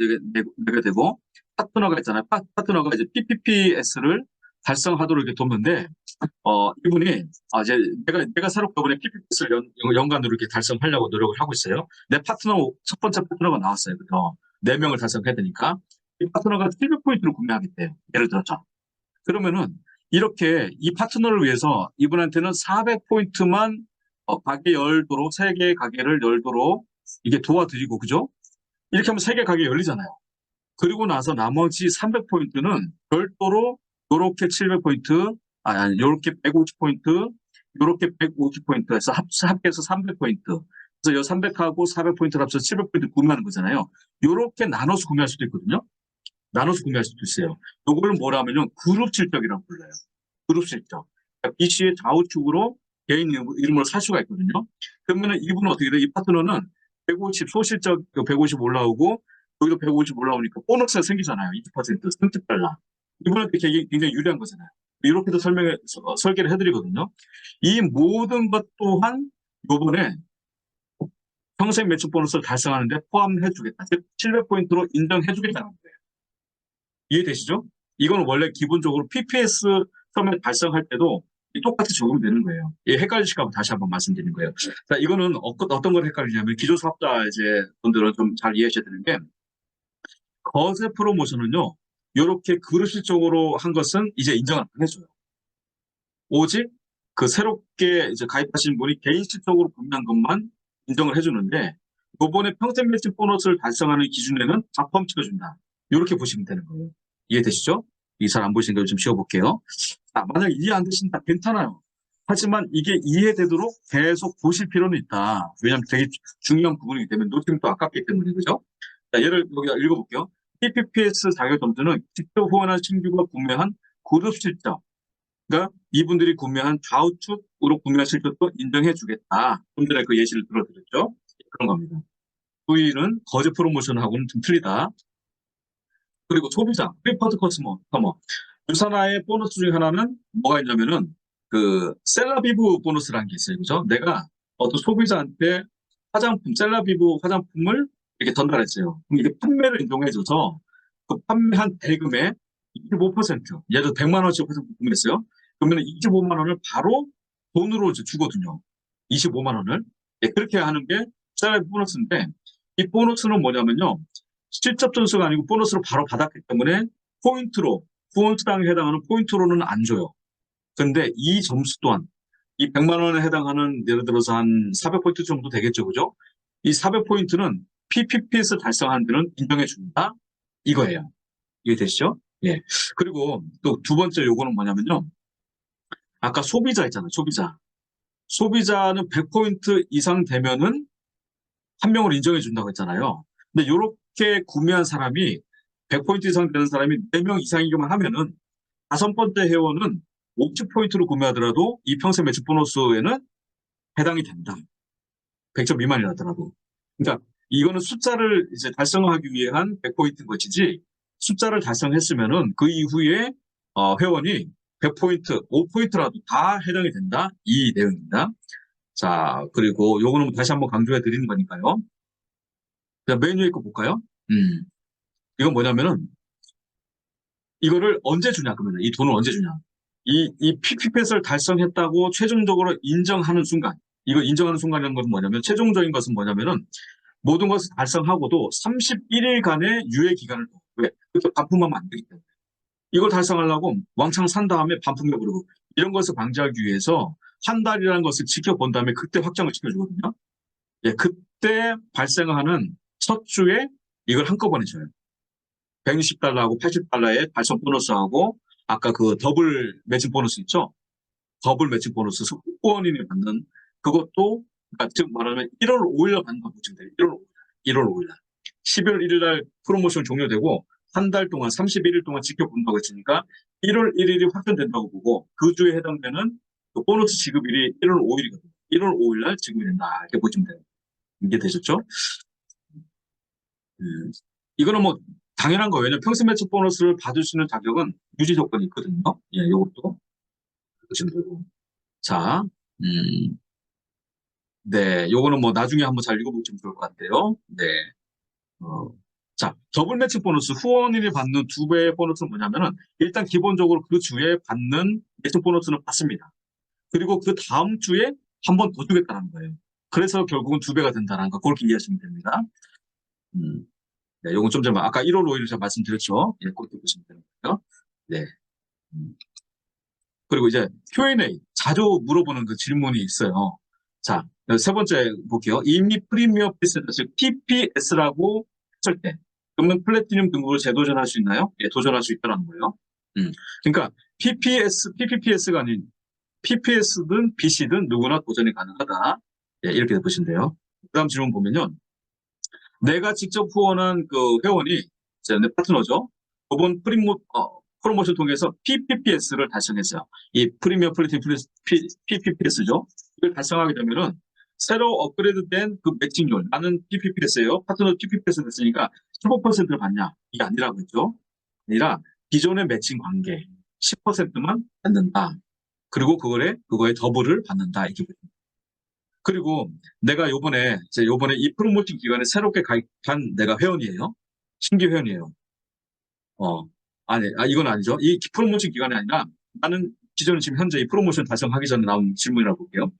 내가 되고 파트너가 있잖아요. 파트너가 이제 PPPS를 달성하도록 이렇게 뒀는데, 이분이, 이제 내가 새롭게 이번에 PPT를 연간으로 이렇게 달성하려고 노력을 하고 있어요. 내 파트너, 첫 번째 파트너가 나왔어요. 그죠? 4명을 달성해야 되니까. 이 파트너가 700포인트를 구매하겠대요. 예를 들어서. 그러면은, 이렇게 이 파트너를 위해서 이분한테는 400포인트만 가게 열도록, 3개의 가게를 열도록 이게 도와드리고, 그죠? 이렇게 하면 3개 가게 열리잖아요. 그리고 나서 나머지 300포인트는 별도로 요렇게 700포인트, 요렇게 150포인트, 요렇게 150포인트 해서 합해서 300포인트. 그래서 요 300하고 400포인트를 합쳐서 700포인트 구매하는 거잖아요. 요렇게 나눠서 구매할 수도 있거든요. 나눠서 구매할 수도 있어요. 요걸 뭐라 하면요. 그룹 실적이라고 불러요. 그룹 실적. 그러니까 BC의 좌우측으로 개인 이름으로 살 수가 있거든요. 그러면은 이분은 어떻게 돼요? 이 파트너는 150, 소실적 150 올라오고, 여기도 150 올라오니까 보너스가 생기잖아요. 20% 승특달라. 이분한테 굉장히 유리한 거잖아요. 이렇게도 설계를 해드리거든요. 이 모든 것 또한 요번에 평생 매출 보너스를 달성하는데 포함해주겠다. 즉, 700포인트로 인정해주겠다는 거예요. 이해되시죠? 이거는 원래 기본적으로 PPS 처음에 발생할 때도 똑같이 적용되는 거예요. 예, 헷갈리실까 봐 다시 한번 말씀드리는 거예요. 자, 이거는 어떤 걸 헷갈리냐면 기존 사업자 이제 분들은 좀 잘 이해하셔야 되는 게 거세 프로모션은요. 이렇게 그룹실적으로 한 것은 이제 인정을 안 해줘요. 오직 그 새롭게 이제 가입하신 분이 개인실적으로 구매한 것만 인정을 해주는데 이번에 평생 매출 보너스를 달성하는 기준에는 다 포함시켜준다. 이렇게 보시면 되는 거예요. 이해되시죠? 이 잘 안 보시는 걸 좀 지워볼게요. 만약 이해 안 되신다 괜찮아요. 하지만 이게 이해되도록 계속 보실 필요는 있다. 왜냐하면 되게 중요한 부분이기 때문에 놓치면 또 아깝기 때문에 그죠? 자, 예를 여기 읽어볼게요. PPPS 자격 점수는 직접 후원한 신규가 구매한 그룹 실적. 그러니까 이분들이 구매한 좌우측으로 구매한 실적도 인정해주겠다. 좀 전에 그 예시를 들어드렸죠. 그런 겁니다. V는 거제 프로모션하고는 좀 틀리다. 그리고 소비자, 프리퍼드 커스터머. 유산화의 보너스 중에 하나는 뭐가 있냐면은 그 셀라비브 보너스라는 게 있어요. 그죠? 내가 어떤 소비자한테 화장품, 셀라비브 화장품을 이렇게 전달했어요. 그럼 이게 판매를 인정해줘서 그 판매한 대금의 25%, 예를 들어 100만 원씩 화장품 구매했어요. 그러면 25만 원을 바로 돈으로 이제 주거든요. 25만 원을. 예, 그렇게 하는 게 셀라비브 보너스인데 이 보너스는 뭐냐면요. 실적 점수가 아니고 보너스로 바로 받았기 때문에 포인트당에 해당하는 포인트로는 안 줘요. 근데 이 점수 또한 이 100만 원에 해당하는 예를 들어서 한 400포인트 정도 되겠죠. 그죠? 이 400포인트는 PPPS 달성하는 데는 인정해 준다. 이거예요. 이해되시죠? 예. 그리고 또 두 번째 요거는 뭐냐면요. 아까 소비자 있잖아요. 소비자는 100포인트 이상 되면은 한 명을 인정해 준다고 했잖아요. 근데 이렇게 구매한 사람이 100포인트 이상 되는 사람이 4명 이상이기만 하면은 다섯 번째 회원은 50포인트로 구매하더라도 이 평생 매출 보너스에는 해당이 된다. 100점 미만이라더라도. 그러니까 이거는 숫자를 이제 달성하기 위한 100포인트인 것이지 숫자를 달성했으면은 그 이후에 회원이 100포인트, 5포인트라도 다 해당이 된다. 이 내용입니다. 자, 그리고 요거는 다시 한번 강조해 드리는 거니까요. 자, 맨 위에 거 볼까요? 이건 뭐냐면은 이거를 언제 주냐 그러면 이 돈을 언제 주냐? 이 PPPS를 달성했다고 최종적으로 인정하는 순간, 이거 인정하는 순간이라는 것은 뭐냐면 최종적인 것은 뭐냐면은 모든 것을 달성하고도 31일간의 유예 기간을 둬. 왜? 그렇게 반품하면 안 되기 때문에. 이걸 달성하려고 왕창 산 다음에 반품해버리고 이런 것을 방지하기 위해서 한 달이라는 것을 지켜본 다음에 그때 확정을 시켜주거든요. 예, 그때 발생하는 첫 주에 이걸 한꺼번에 줘요. 160달러하고 80달러의 달성 보너스하고 아까 그 더블 매칭 보너스 있죠? 더블 매칭 보너스 후원인이 받는 그것도 그러니까 즉 말하면 1월 5일 받는 거 보시면 돼요. 1월 5일 날. 11월 1일 날 프로모션 종료되고 한 달 동안 31일 동안 지켜본다고 했으니까 1월 1일이 확정된다고 보고 그 주에 해당되는 그 보너스 지급일이 1월 5일이거든요. 1월 5일 날 지급이 된다. 이렇게 보시면 돼요. 이게 되셨죠? 이거는 뭐 당연한 거예요. 왜냐면 평생 매출 보너스를 받을 수 있는 자격은 유지 조건이 있거든요. 예, 요것도 보시면 되고. 자, 네, 요거는 뭐 나중에 한번 잘 읽어보시면 좋을 것 같아요. 네. 어, 자, 더블 매칭 보너스, 후원인이 받는 2배의 보너스는 뭐냐면은, 일단 기본적으로 그 주에 받는 매칭 보너스는 받습니다. 그리고 그 다음 주에 한 번 더 주겠다는 거예요. 그래서 결국은 2배가 된다는 거, 그렇게 이해하시면 됩니다. 네, 요건 좀 전에, 아까 1월 5일 제가 말씀드렸죠. 예, 그렇게 보시면 되는 거예요. 네. 음. 그리고 이제 Q&A, 자주 물어보는 그 질문이 있어요. 자, 세 번째 볼게요. 이미 프리미엄 패스, 즉 PPS라고 했을 때, 그러면 플래티늄 등급으로 재도전할 수 있나요? 예, 도전할 수 있다는 거예요. 그러니까 PPPS가 아닌 PPS든 BC든 누구나 도전이 가능하다. 예, 이렇게 보시면 돼요. 그 다음 질문 보면요. 내가 직접 후원한 그 회원이 내 파트너죠. 이번 프로모션 통해서 PPPS를 달성했어요. 이 프리미엄 플래티넘 PPPS죠. 이걸 달성하게 되면은 새로 업그레이드된 그 매칭률, 나는 PPPS예요. 파트너 PPPS 됐으니까 15%를 받냐? 이게 아니라고 했죠. 아니라 기존의 매칭 관계 10%만 받는다. 그리고 그거에 더블을 받는다. 이렇게. 그리고 내가 요번에 이 프로모팅 기간에 새롭게 가입한 내가 회원이에요. 신규 회원이에요. 아니, 이건 아니죠. 이 프로모션 기간이 아니라 나는 기존에 지금 현재 이 프로모션 달성하기 전에 나온 질문이라고 볼게요.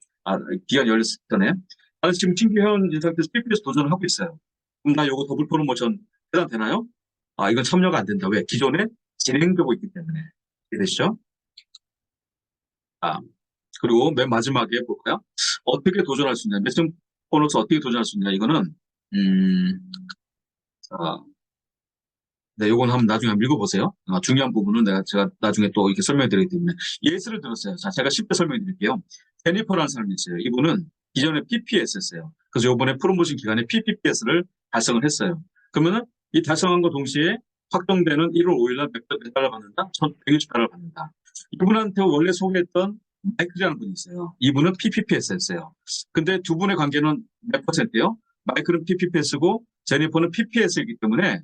기간이 열렸을 전에. 나는 지금 신규 회원인 상태에서 PPS 도전을 하고 있어요. 그럼 나 요거 더블 프로모션 해당되나요? 이건 참여가 안 된다. 왜? 기존에 진행되고 있기 때문에. 이해되시죠? 그리고 맨 마지막에 볼까요? 어떻게 도전할 수 있냐? 매칭 보너스 어떻게 도전할 수 있냐? 이거는, 자, 네, 요건 나중에 한번 읽어보세요. 중요한 부분은 제가 나중에 또 이렇게 설명드리기 때문에. 예시를 들었어요. 자, 제가 쉽게 설명드릴게요. 제니퍼라는 사람이 있어요. 이분은 기존에 PPS였어요. 그래서 요번에 프로모션 기간에 PPPS를 달성을 했어요. 그러면은 이 달성한과 동시에 확정되는 1월 5일 날 몇 달러 받는다? 1,160달러를 받는다. 이분한테 원래 소개했던 마이클이라는 분이 있어요. 이분은 PPPS였어요. 근데 두 분의 관계는 몇 %예요? 마이클은 PPPS고 제니퍼는 PPS이기 때문에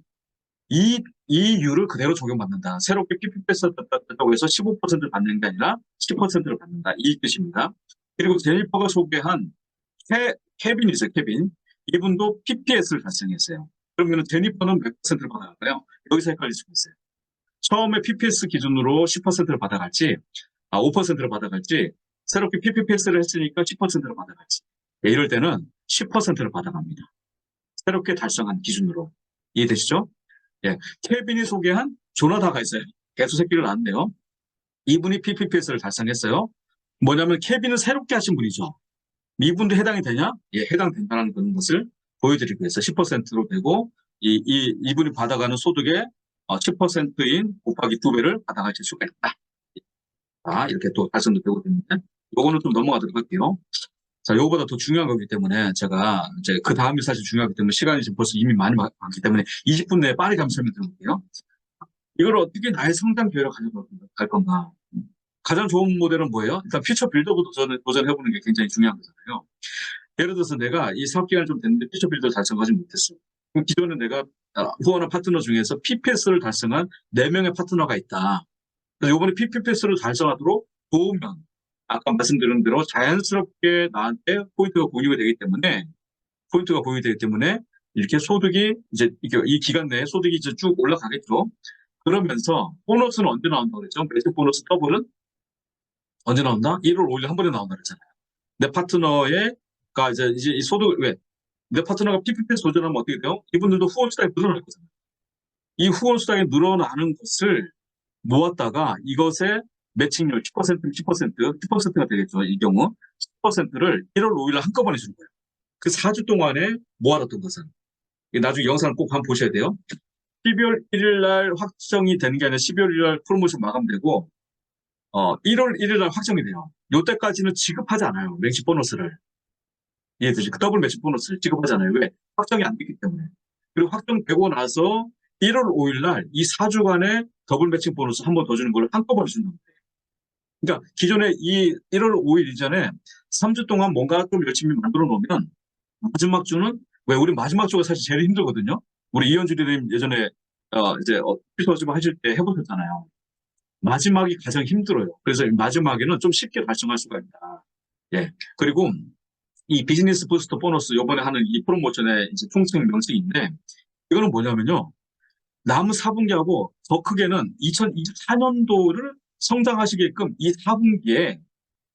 이 이유를 그대로 적용받는다. 새롭게 PPPS라고 해서 15%를 받는 게 아니라 10%를 받는다. 이 뜻입니다. 그리고 제니퍼가 소개한 케빈이 있어요. 케빈. 이분도 PPS를 달성했어요. 그러면 제니퍼는 몇 %를 받아갈까요? 여기서 헷갈릴 수가 있어요. 처음에 PPS 기준으로 10%를 받아갈지, 5%를 받아갈지, 새롭게 PPPS를 했으니까 10%를 받아갈지. 예, 이럴 때는 10%를 받아갑니다. 새롭게 달성한 기준으로. 이해되시죠? 예, 케빈이 소개한 조나다가 있어요. 개수 새끼를 낳았네요. 이분이 PPPS를 달성했어요. 뭐냐면 케빈은 새롭게 하신 분이죠. 이분도 해당이 되냐? 예, 해당된다는 그런 것을 보여드리기 위해서 10%로 되고 이분이 받아가는 소득의 10%인 곱하기 2배를 받아가실 수가 있다. 이렇게 또 달성도 되고 있는데 요거는 좀 넘어가도록 할게요. 자, 요거보다 더 중요한 거기 때문에 제가 이제 그 다음이 사실 중요하기 때문에 시간이 지금 벌써 이미 많이 많기 때문에 20분 내에 빠르게 한번 설명드려볼게요. 이걸 어떻게 나의 성장 계획을 가져갈 건가? 가장 좋은 모델은 뭐예요? 일단 퓨처 빌더부 도전해보는 게 굉장히 중요한 거잖아요. 예를 들어서 내가 이 사업 기간이 좀 됐는데 퓨처 빌더 달성하지 못했어. 그럼 기존에 내가 후원한 파트너 중에서 PPS를 달성한 4명의 파트너가 있다. 그래서 이번에 PPPS를 달성하도록 도우면 아까 말씀드린 대로 자연스럽게 나한테 포인트가 공유되기 때문에 이렇게 소득이 이제 이 기간 내에 소득이 이제 쭉 올라가겠죠. 그러면서 보너스는 언제 나온다고 그랬죠? 매직 보너스 더블은 언제 나온다? 1월 5일 한 번에 나온다 그랬잖아요. 내 파트너가 이제 이 소득 왜? 내 파트너가 PPP에서 도전하면 어떻게 돼요? 이분들도 후원 수당이 늘어날 거잖아요. 이 후원 수당이 늘어나는 것을 모았다가 이것의 매칭률 10%, 10%가 되겠죠. 이 경우 10%를 1월 5일 한꺼번에 주는 거예요. 그 4주 동안에 모아놨던 것은 나중에 영상을 꼭 한번 보셔야 돼요. 12월 1일 날 확정이 되는 게 아니라 12월 1일 날 프로모션 마감되고 1월 1일 날 확정이 돼요. 이때까지는 지급하지 않아요. 매직 보너스를. 이해되죠? 그 더블 매직 보너스를 지급하지 않아요. 왜? 확정이 안 됐기 때문에. 그리고 확정되고 나서 1월 5일 날 이 4주간의 더블 매칭 보너스 한 번 더 주는 걸 한꺼번에 준다는 거예요. 그러니까 기존에 이 1월 5일 이전에 3주 동안 뭔가 좀 열심히 만들어 놓으면 마지막 주는 왜 우리 마지막 주가 사실 제일 힘들거든요. 우리 이현주 대리님 예전에 이제 피터즈만 하실 때 해보셨잖아요. 마지막이 가장 힘들어요. 그래서 마지막에는 좀 쉽게 달성할 수가 있다. 예. 그리고 이 비즈니스 부스터 보너스 요번에 하는 이 프로모션의 이제 총칭 명칭인데 이거는 뭐냐면요. 남은 4분기하고 더 크게는 2024년도를 성장하시게끔 이 4분기에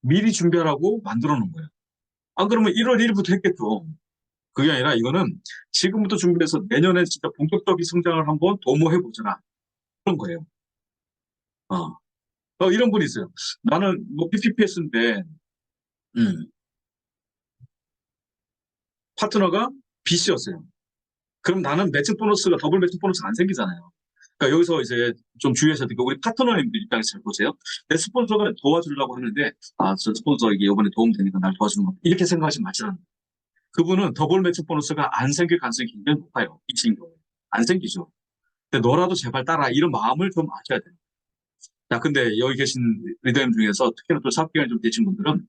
미리 준비하라고 만들어 놓은 거예요. 안 그러면 1월 1일부터 했겠죠. 그게 아니라 이거는 지금부터 준비해서 내년에 진짜 본격적인 성장을 한번 도모해보자. 그런 거예요. 어. 이런 분이 있어요. 나는 뭐 PPPS인데, 파트너가 BC였어요. 그럼 나는 매칭 보너스가 더블 매칭 보너스 안 생기잖아요. 그러니까 여기서 이제 좀 주의해서 되고 우리 파트너님들 입장에서 잘 보세요. 내 스폰서가 도와주려고 하는데 저 스폰서 이게 이번에 도움 되니까 날 도와주는 거 이렇게 생각하시면 맞지 않아요. 그분은 더블 매칭 보너스가 안 생길 가능성이 굉장히 높아요. 이 친구 안 생기죠. 근데 너라도 제발 따라 이런 마음을 좀 아셔야 돼요. 야 근데 여기 계신 리더님 중에서 특히나 또 사업 기간이 좀 되신 분들은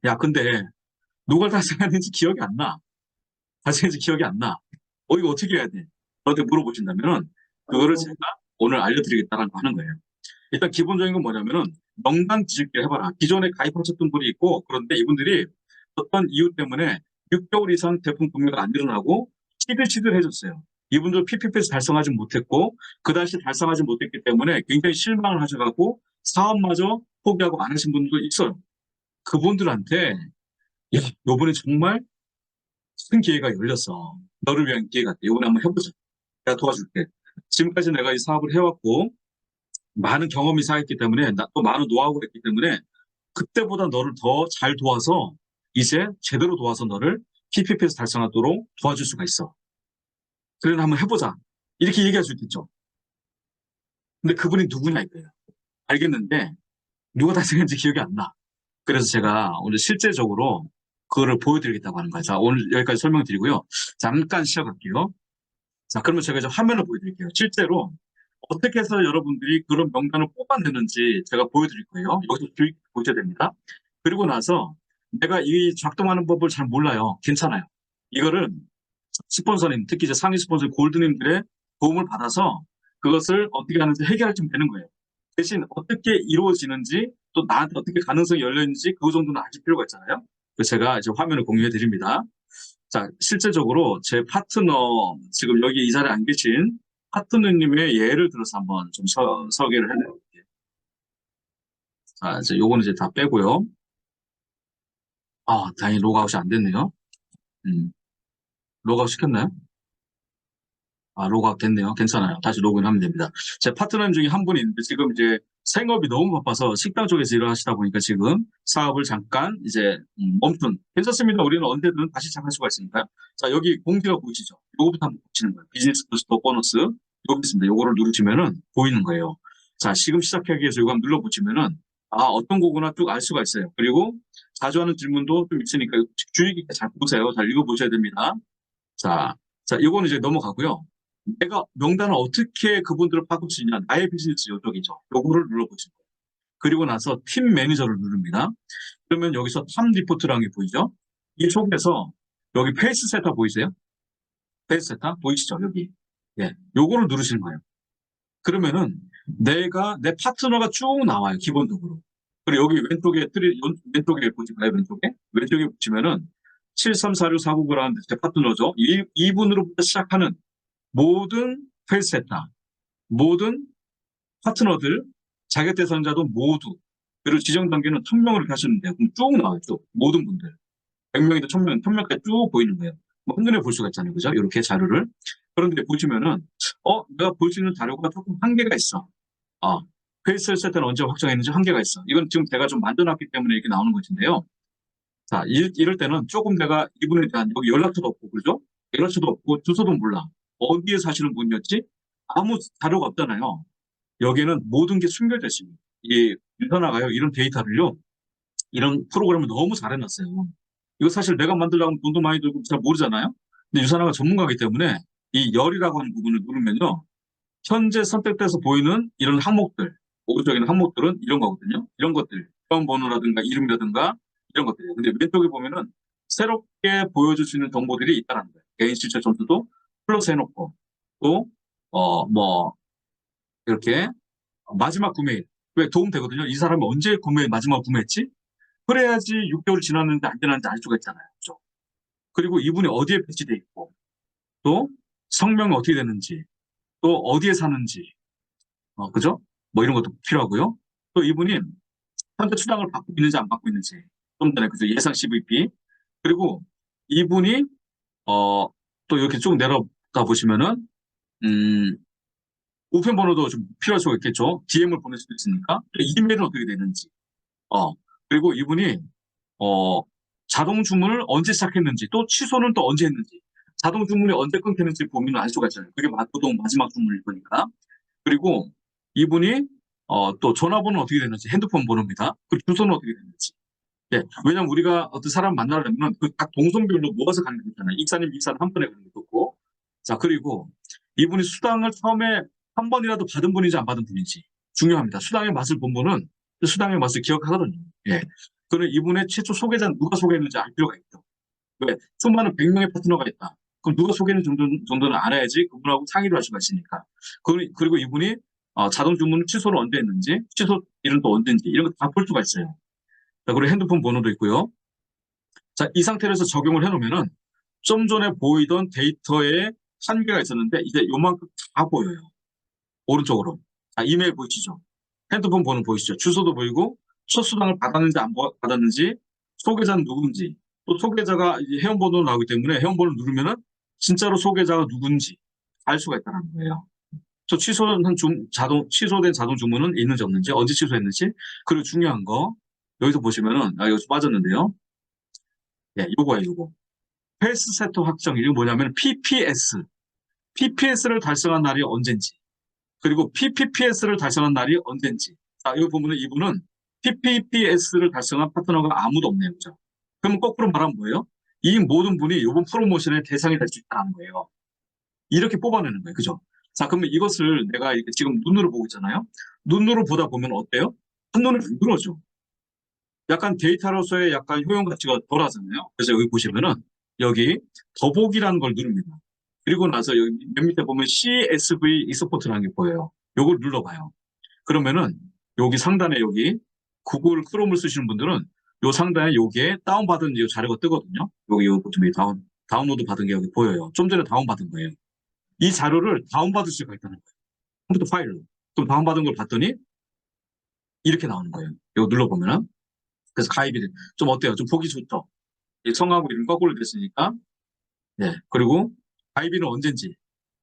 야 근데 누가 달성했는지 기억이 안 나. 달성했는지 기억이 안 나. 이거 어떻게 해야 돼? 저한테 물어보신다면은 그거를 제가 오늘 알려드리겠다라고 하는 거예요. 일단 기본적인 건 뭐냐면은 명단 뒤집기 해봐라. 기존에 가입하셨던 분이 있고 그런데 이분들이 어떤 이유 때문에 6개월 이상 제품 구매가 안 일어나고 시들시들해졌어요. 이분들 PPP에서 달성하지 못했고 그 당시 달성하지 못했기 때문에 굉장히 실망을 하셔가지고 사업마저 포기하고 안 하신 분들도 있어요. 그분들한테 야 요번에 정말 큰 기회가 열렸어. 너를 위한 기회가 이번에 한번 해보자. 내가 도와줄게. 지금까지 내가 이 사업을 해왔고 많은 경험이 쌓였기 때문에 또 많은 노하우가 있기 때문에 그때보다 너를 더 잘 도와서 이제 제대로 도와서 너를 PPP에서 달성하도록 도와줄 수가 있어. 그래 한번 해보자. 이렇게 얘기할 수 있겠죠. 근데 그분이 누구냐 이거예요. 알겠는데 누가 달성했는지 기억이 안 나. 그래서 제가 오늘 실제적으로 그거를 보여드리겠다고 하는 거예요. 자, 오늘 여기까지 설명드리고요. 잠깐 시작할게요. 자, 그러면 제가 이제 화면을 보여드릴게요. 실제로 어떻게 해서 여러분들이 그런 명단을 뽑아내는지 제가 보여드릴 거예요. 여기서 주의 보셔야 됩니다. 그리고 나서 내가 이 작동하는 법을 잘 몰라요. 괜찮아요. 이거를 스폰서님, 특히 이제 상위 스폰서 골드님들의 도움을 받아서 그것을 어떻게 하는지 해결하시면 되는 거예요. 대신 어떻게 이루어지는지 또 나한테 어떻게 가능성이 열려있는지 그 정도는 아실 필요가 있잖아요. 그래서 제가 이제 화면을 공유해 드립니다. 자, 실제적으로 제 파트너, 지금 여기 이 자리에 안 계신 파트너님의 예를 들어서 한번 좀 소개를 해드릴게요. 자, 이제 요거는 이제 다 빼고요. 다행히 로그아웃이 안 됐네요. 로그아웃 시켰나요? 로그아웃 됐네요. 괜찮아요. 다시 로그인하면 됩니다. 제 파트너님 중에 한 분이 있는데 지금 이제 생업이 너무 바빠서 식당 쪽에서 일을 하시다 보니까 지금 사업을 잠깐 이제 멈춘. 괜찮습니다. 우리는 언제든 다시 시작할 수가 있으니까요. 자, 여기 공지가 보이시죠? 요거부터 한번 보시는 거예요. 비즈니스 부스터 보너스. 요거 있습니다. 요거를 누르시면은 보이는 거예요. 자, 지금 시작하기 위해서 요거 한번 눌러보시면은 어떤 거구나 쭉 알 수가 있어요. 그리고 자주 하는 질문도 좀 있으니까 주의 깊게 잘 보세요. 잘 읽어보셔야 됩니다. 자, 요거는 이제 넘어가고요. 내가 명단을 어떻게 그분들을 바꿀 수 있냐. 나의 비즈니스 요쪽이죠. 요거를 눌러보시고. 그리고 나서 팀 매니저를 누릅니다. 그러면 여기서 탑 리포트라는 게 보이죠? 이 속에서 여기 페이스 세터 보이세요? 페이스 세터 보이시죠? 여기. 예. 요거를 누르시는 거예요. 그러면은 내 파트너가 쭉 나와요. 기본적으로. 그리고 여기 왼쪽에 보시면 왼쪽에 보시면은 734649라는 제 파트너죠. 이분으로부터 시작하는 모든 페이스세터, 모든 파트너들, 자격 대상자도 모두, 그리고 지정 단계는 1000명을 이렇게 하셨는데, 그럼 쭉 나와있죠. 모든 분들. 100명이든 1000명까지 쭉 보이는 거예요. 뭐 한눈에 볼 수가 있잖아요. 그죠? 이렇게 자료를. 그런데 보시면은, 내가 볼 수 있는 자료가 조금 한계가 있어. 페이스 세트는 언제 확정했는지 한계가 있어. 이건 지금 제가 좀 만들어놨기 때문에 이렇게 나오는 것인데요. 자, 이럴 때는 조금 내가 이분에 대한 여기 연락처도 없고, 그죠? 연락처도 없고, 주소도 몰라. 어디에 사시는 분이었지? 아무 자료가 없잖아요. 여기에는 모든 게 숨겨져 있습니다. 이게 유선화가요, 이런 데이터를요, 이런 프로그램을 너무 잘 해놨어요. 이거 사실 내가 만들려고 하면 돈도 많이 들고 잘 모르잖아요? 근데 유선화가 전문가이기 때문에 이 열이라고 하는 부분을 누르면요, 현재 선택돼서 보이는 이런 항목들, 오른쪽에 있는 항목들은 이런 거거든요. 이런 것들, 번호라든가 이름이라든가 이런 것들이에요. 근데 왼쪽에 보면은 새롭게 보여줄 수 있는 정보들이 있다는 거예요. 개인 실체 점수도 플러스 해놓고 또, 뭐, 이렇게 마지막 구매일. 왜 도움 되거든요. 이 사람이 언제 마지막 구매했지? 그래야지 6개월 지났는데 안 지났는지 알 수가 있잖아요. 그죠? 그리고 이분이 어디에 배치돼 있고 또 성명이 어떻게 되는지, 또 어디에 사는지, 그죠? 뭐 이런 것도 필요하고요. 또 이분이 현재 수당을 받고 있는지 안 받고 있는지, 좀 전에 그죠? 예상 CVP. 그리고 이분이, 또 이렇게 쭉 내려가 보시면은, 음, 우편번호도 좀 필요할 수가 있겠죠. DM을 보낼 수도 있으니까. 이메일은 어떻게 되는지. 어, 그리고 이분이, 어, 자동 주문을 언제 시작했는지, 또 취소는 또 언제 했는지, 자동 주문이 언제 끊기는지 보면 알 수가 있잖아요. 그게 보통 마지막 주문일 거니까. 그리고 이분이, 또 전화번호는 어떻게 되는지, 핸드폰 번호입니다. 그리고 주소는 어떻게 되는지. 예, 왜냐면 우리가 어떤 사람 만나려면 그 각 동선별로 모아서 가는 게 있잖아요. 익사님, 익사는 한 번에 가는 것도 없고. 자, 그리고 이분이 수당을 처음에 한 번이라도 받은 분인지 안 받은 분인지 중요합니다. 수당의 맛을 본 분은 수당의 맛을 기억하거든요. 예. 그는 이분의 최초 소개자는 누가 소개했는지 알 필요가 있죠. 왜? 수많은 100명의 파트너가 있다. 그럼 누가 소개했는 정도는 알아야지 그분하고 상의를 할 수가 있으니까. 그리고 이분이 자동 주문 취소를 언제 했는지, 취소 일은 또 언제인지 이런 거 다 볼 수가 있어요. 자, 그리고 핸드폰 번호도 있고요. 자, 이 상태에서 적용을 해놓으면은 좀 전에 보이던 데이터에 한계가 있었는데 이제 요만큼 다 보여요. 오른쪽으로. 자, 이메일 보이시죠? 핸드폰 번호 보이시죠? 주소도 보이고 첫 수당을 받았는지 안 받았는지, 소개자는 누군지, 또 소개자가 이제 회원번호로 나오기 때문에 회원번호를 누르면은 진짜로 소개자가 누군지 알 수가 있다는 거예요. 저 취소된 자동 주문은 있는지 없는지, 언제 취소했는지. 그리고 중요한 거 여기서 보시면은 여기서 빠졌는데요. 예, 요거예요, 요거. 패스 세터 확정, 이게 뭐냐면 PPS. PPS를 달성한 날이 언젠지, 그리고 PPPS를 달성한 날이 언젠지. 자, 여기 보면은 이분은 PPPS를 달성한 파트너가 아무도 없네요. 그죠? 그러면 거꾸로 말하면 뭐예요? 이 모든 분이 이번 프로모션의 대상이 될 수 있다는 거예요. 이렇게 뽑아내는 거예요. 그죠? 자, 그러면 이것을 내가 이렇게 지금 눈으로 보고 있잖아요. 눈으로 보다 보면 어때요? 한눈에 안 들어오죠. 약간 데이터로서의 약간 효용 가치가 덜하잖아요. 그래서 여기 보시면은 여기 더보기라는 걸 누릅니다. 그리고 나서 여기 맨 밑에 보면 CSV 익스포트라는 게 보여요. 요걸 눌러봐요. 그러면은 여기 상단에 여기 구글 크롬을 쓰시는 분들은 요 상단에 여기에 다운받은 이 자료가 뜨거든요. 여기 요 버튼에 다운로드 받은 게 여기 보여요. 좀 전에 다운받은 거예요. 이 자료를 다운받을 수가 있다는 거예요. 컴퓨터 파일로. 그럼 다운받은 걸 봤더니 이렇게 나오는 거예요. 이거 눌러보면은. 그래서 가입이 좀 어때요? 좀 보기 좋죠? 성하고 이름 거꾸로 됐으니까. 네. 그리고 가입일은 언젠지.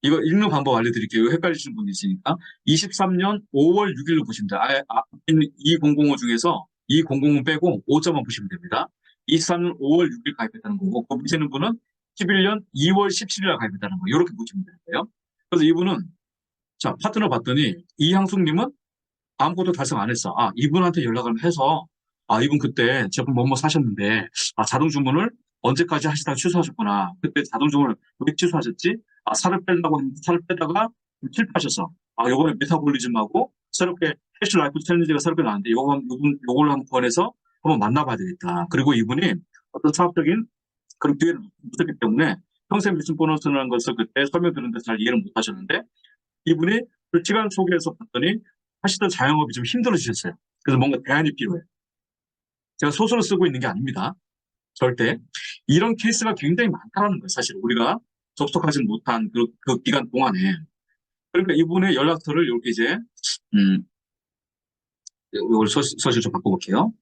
이거 읽는 방법 알려드릴게요. 헷갈리시는 분이 있으니까. 23년 5월 6일로 보시면 돼요. 2005 중에서 2005 빼고 5점만 보시면 됩니다. 23년 5월 6일 가입했다는 거고, 그 밑에는 분은 11년 2월 17일에 가입했다는 거. 이렇게 보시면 되는데요. 그래서 이분은, 자, 파트너 봤더니, 이향숙님은 아무것도 달성 안 했어. 이분한테 연락을 해서, 이분 그때 제품 뭐뭐 사셨는데, 자동 주문을 언제까지 하시다가 취소하셨구나. 그때 자동 주문을 왜 취소하셨지? 살을 빼려고 했는데 살을 빼다가 실패하셨어. 요번에 메타볼리즘하고 새롭게 헬스 라이프 챌린지가 새롭게 나왔는데, 요걸 한번 권해서 한번 만나봐야 되겠다. 그리고 이분이 어떤 사업적인 그런 기회를 못했기 때문에 평생 미션 보너스라는 것을 그때 설명드렸는데 잘 이해를 못 하셨는데, 이분이 그 시간 속에서 봤더니 하시던 자영업이 좀 힘들어지셨어요. 그래서 뭔가 대안이 필요해요. 제가 소설을 쓰고 있는 게 아닙니다. 절대. 이런 케이스가 굉장히 많다는 거예요. 사실 우리가 접속하지 못한 그 기간 동안에. 그러니까 이분의 연락처를 이렇게 이제 이걸 서실 좀 바꿔볼게요.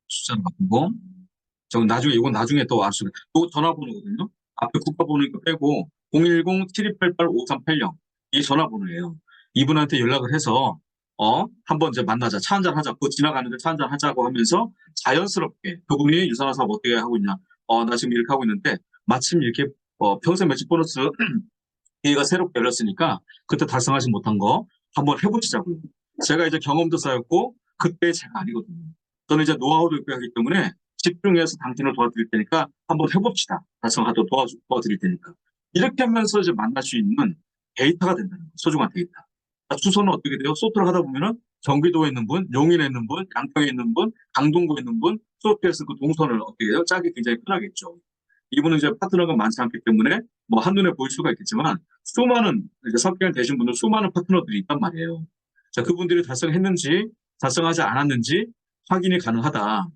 숫자를 바꾸고. 이건 나중에 또 알 수 있는, 또 전화번호거든요. 앞에 국가번호 이거 빼고 010-7288-5380. 이 전화번호예요. 이분한테 연락을 해서 한번 이제 만나자, 차 한잔 하자. 그 지나가는데 차 한잔 하자고 하면서 자연스럽게 그분이 유산화 사업 어떻게 하고 있냐. 나 지금 이렇게 하고 있는데 마침 이렇게 평생 매직 보너스 기회가 새롭게 열렸으니까 그때 달성하지 못한 거 한번 해보시자고요. 제가 이제 경험도 쌓였고 그때 제가 아니거든요. 저는 이제 노하우도 있고 하기 때문에 집중해서 당신을 도와드릴 테니까 한번 해봅시다. 달성하도록 도와드릴 테니까. 이렇게 하면서 이제 만날 수 있는 데이터가 된다는 거예요. 소중한 데이터. 주소는 어떻게 돼요? 소트를 하다 보면은 경기도에 있는 분, 용인에 있는 분, 양평에 있는 분, 강동구에 있는 분, 소트에서 그 동선을 어떻게 해요? 짜기 굉장히 편하겠죠. 이분은 이제 파트너가 많지 않기 때문에 뭐 한눈에 보일 수가 있겠지만 수많은 이제 석계를 되신 분들 수많은 파트너들이 있단 말이에요. 자, 그분들이 달성했는지 달성하지 않았는지 확인이 가능하다.